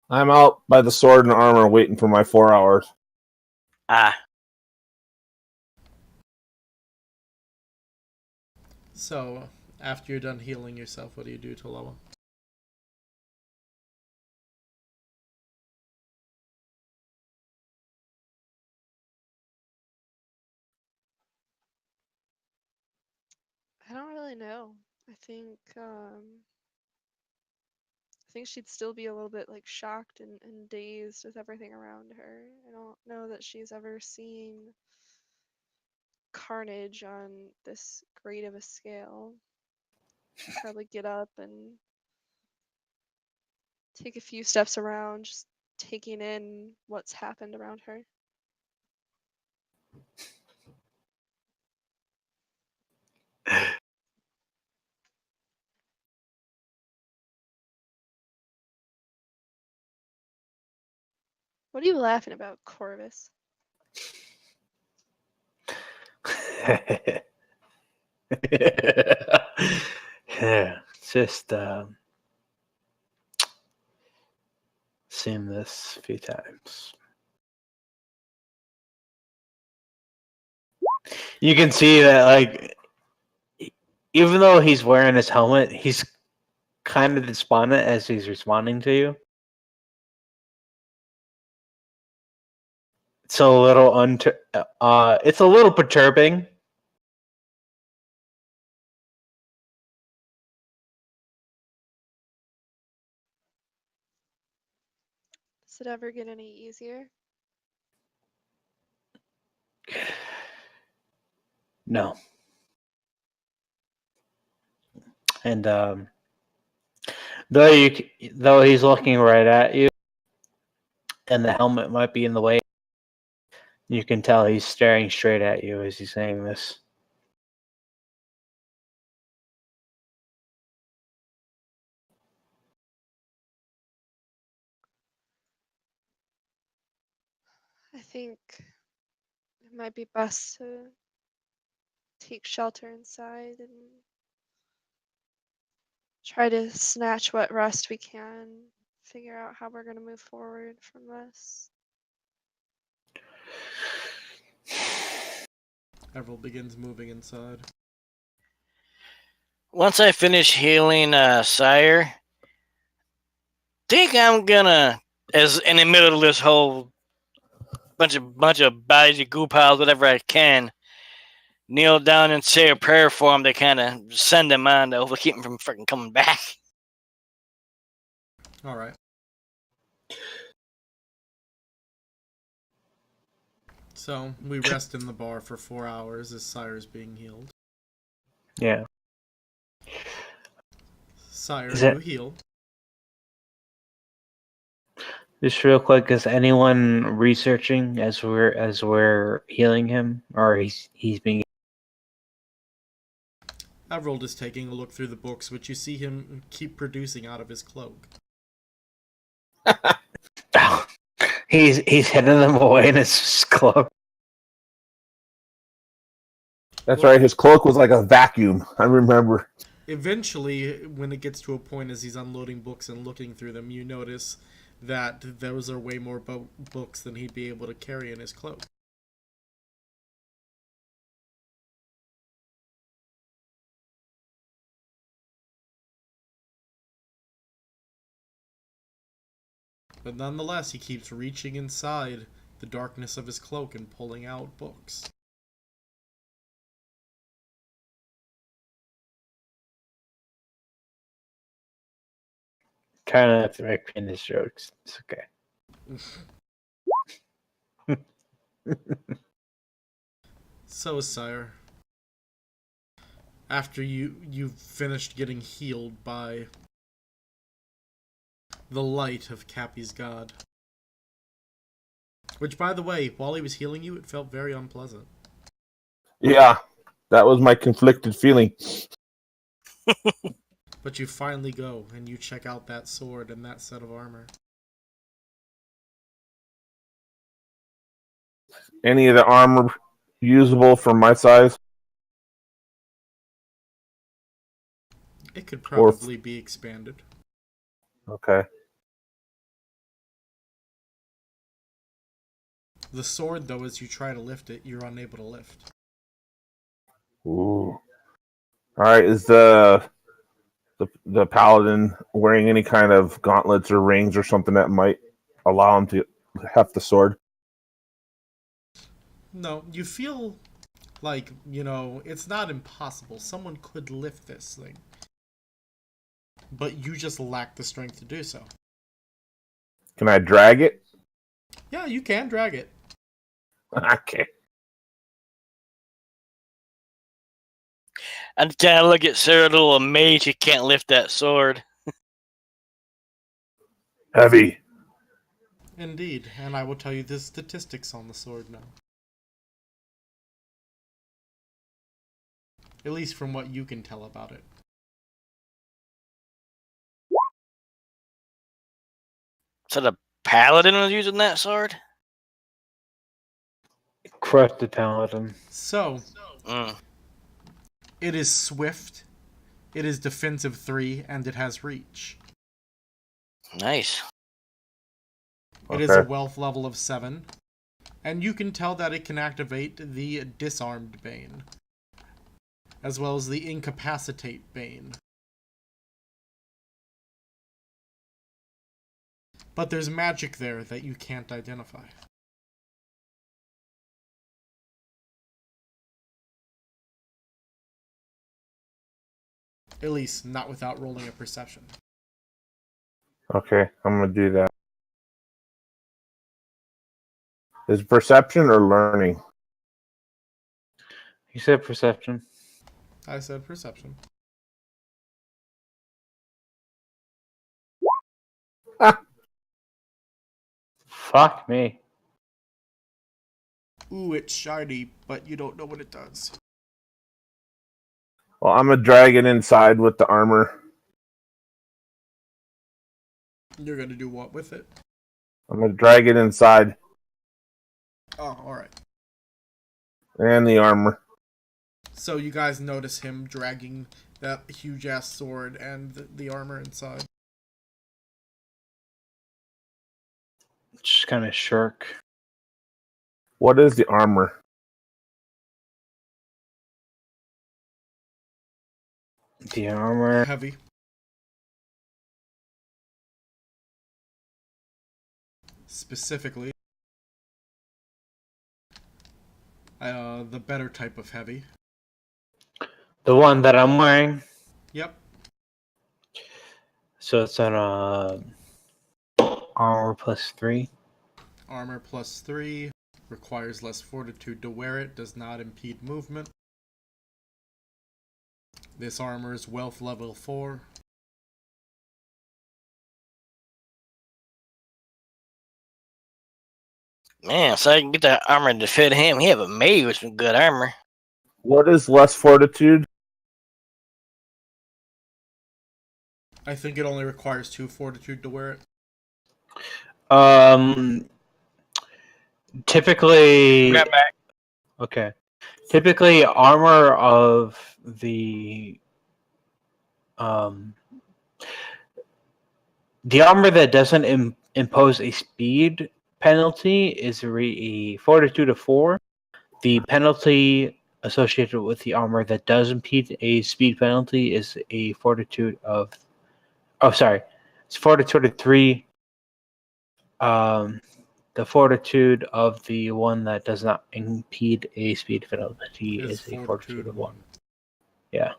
I'm out by the sword and armor waiting for my 4 hours. Ah, So, after you're done healing yourself, what do you do, Taloa? I don't really know. I think she'd still be a little bit like shocked and dazed with everything around her. I don't know that she's ever seen carnage on this great of a scale. She'd probably get up and take a few steps around, just taking in what's happened around her. What are you laughing about, Corvus? Yeah, just seen this a few times. You can see that, like, even though he's wearing his helmet, he's kind of despondent as he's responding to you. It's a little it's a little perturbing. Does it ever get any easier? No. And though he's looking right at you, and the helmet might be in the way, you can tell he's staring straight at you as he's saying this. I think it might be best to take shelter inside and try to snatch what rest we can, figure out how we're going to move forward from this. Everil begins moving inside. once I finish healing Sire, think I'm gonna, as in the middle of this whole bunch of bodies of goo piles, whatever I can, kneel down and say a prayer for him to kind of send him on to hopefully keep him from freaking coming back. All right. So we rest in the bar for 4 hours as Sire's being healed. Yeah. Sire, Is you it- heal. Just real quick, is anyone researching as we're healing him, or he's being? Everil is taking a look through the books, which you see him keep producing out of his cloak. He's hidden them away in his cloak. That's right. His cloak was like a vacuum. I remember. Eventually, when it gets to a point as he's unloading books and looking through them, you notice that those are way more books than he'd be able to carry in his cloak. But nonetheless, he keeps reaching inside the darkness of his cloak and pulling out books. Trying not to make penis jokes. It's okay. So, Sire, after you've finished getting healed by the light of Cappy's god, which, by the way, while he was healing you, it felt very unpleasant. Yeah, that was my conflicted feeling. But you finally go and you check out that sword and that set of armor. Any of the armor usable for my size? It could Or- probably be expanded. Okay. The sword, though, as you try to lift it, you're unable to lift. Ooh. All right. Is the paladin wearing any kind of gauntlets or rings or something that might allow him to heft the sword? No, you feel like, it's not impossible. Someone could lift this thing. But you just lack the strength to do so. Can I drag it? Yeah, you can drag it. Okay. And kind of look at Sarah, a little amazed you can't lift that sword. Heavy. Indeed, and I will tell you the statistics on the sword now. At least from what you can tell about it. So the paladin was using that sword? Corrupted paladin. So, Mm. it is swift, it is defensive 3, and it has reach. Nice. It is a Okay. wealth level of 7, and you can tell that it can activate the Disarmed Bane, as well as the Incapacitate Bane. But there's magic there that you can't identify. At least, not without rolling a perception. Okay, I'm gonna do that. Is it perception or learning? You said perception. I said perception. Fuck me. Ooh, it's shiny, but you don't know what it does. Well, I'm gonna drag it inside with the armor. You're gonna do what with it? I'm gonna drag it inside Oh, alright. and the armor. So you guys notice him dragging that huge-ass sword and the armor inside. Just kind of shirk. What is the armor? The armor. Heavy. Specifically, the better type of heavy. The one that I'm wearing. Yep. So it's an armor +3. Armor +3. Requires less fortitude to wear it. Does not impede movement. This armor is wealth level 4. Man, so I can get that armor to fit him. He have a mage with some good armor. What is less fortitude? I think it only requires 2 fortitude to wear it. Typically. Back. Okay. Typically, armor of the armor that doesn't impose a speed penalty is a fortitude of 4. The penalty associated with the armor that does impede a speed penalty is a fortitude of. Oh, sorry, it's fortitude of 3. The fortitude of the one that does not impede a speed penalty is a fortitude of 1. Yeah.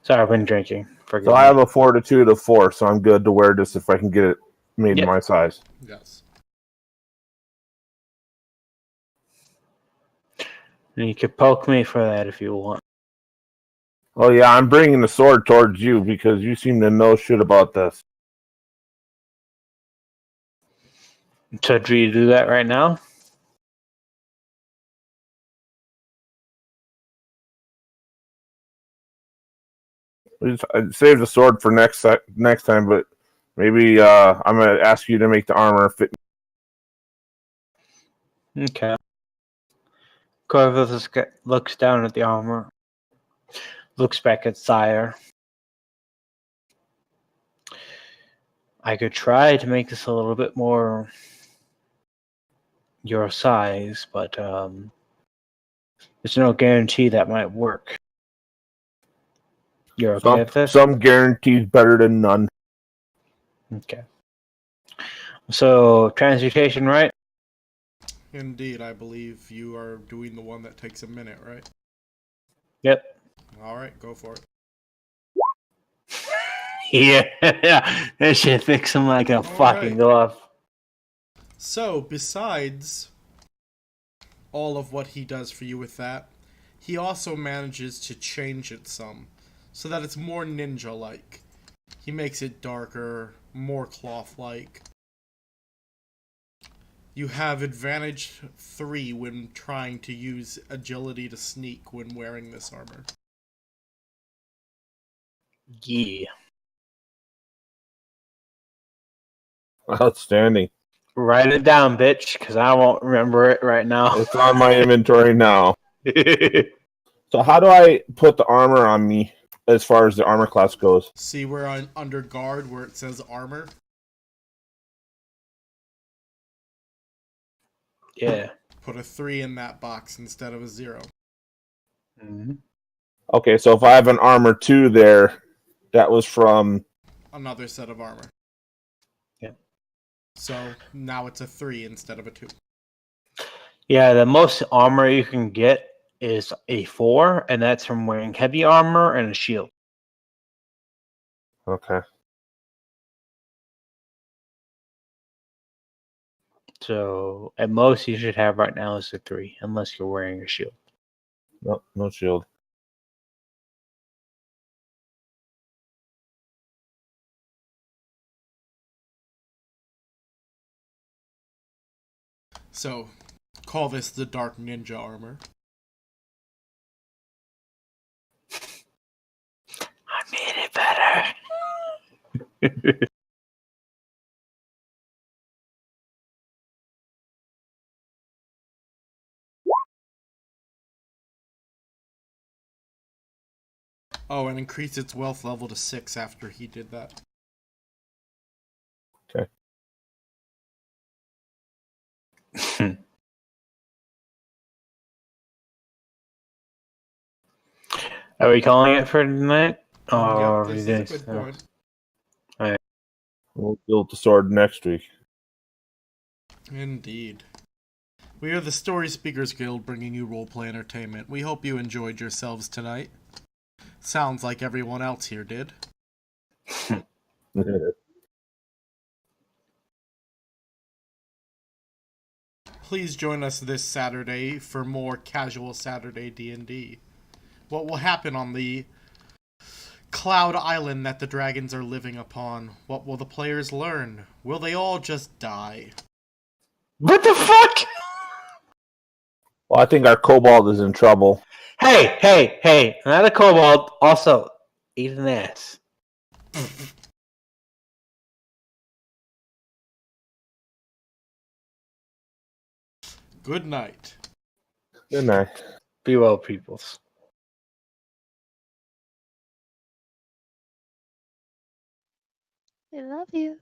Sorry, I've been drinking. Forgive So me. I have a fortitude of 4, so I'm good to wear this if I can get it made Yep. in my size. Yes. And you could poke me for that if you want. Oh yeah, I'm bringing the sword towards you because you seem to know shit about this. So do you do that right now? I'd save the sword for next time, but maybe I'm gonna ask you to make the armor fit. Okay. Corvus looks down at the armor, looks back at Sire. I could try to make this a little bit more your size, but there's no guarantee that might work. You're okay with this? Some guarantees better than none. Okay. So, transmutation, right? Indeed, I believe you are doing the one that takes a minute, right? Yep. Alright, go for it. Yeah, that shit fix him like a fucking glove. So, besides all of what he does for you with that, he also manages to change it some, so that it's more ninja-like. He makes it darker, more cloth-like. You have advantage 3 when trying to use agility to sneak when wearing this armor. Yeah. Outstanding. Write it down, bitch, because I won't remember it right now. It's on my inventory now. So how do I put the armor on me as far as the armor class goes? See where under guard where it says armor? Yeah. Put a 3 in that box instead of a 0. Mm-hmm. Okay, so if I have an armor 2 there, that was from... Another set of armor. Yep. So now it's a 3 instead of a 2. Yeah, the most armor you can get is a 4, and that's from wearing heavy armor and a shield. Okay. So at most you should have right now is a 3, unless you're wearing a shield. Nope, no shield. So call this the Dark Ninja armor. I made it better. Oh, and increase its wealth level to 6 after he did that. Okay. Are we calling it for tonight? Or are we This doing is a good stuff? point. We'll build the sword next week. Indeed. We are the Story Speakers Guild bringing you roleplay entertainment. We hope you enjoyed yourselves tonight. Sounds like everyone else here did. Please join us this Saturday for more casual Saturday D&D. What will happen on the Cloud Island that the dragons are living upon? What will the players learn? Will they all just die? What the fuck? Well, I think our kobold is in trouble. Hey! Not a kobold. Also, eat an ass. Good night. Good night. Be well, peoples. I love you.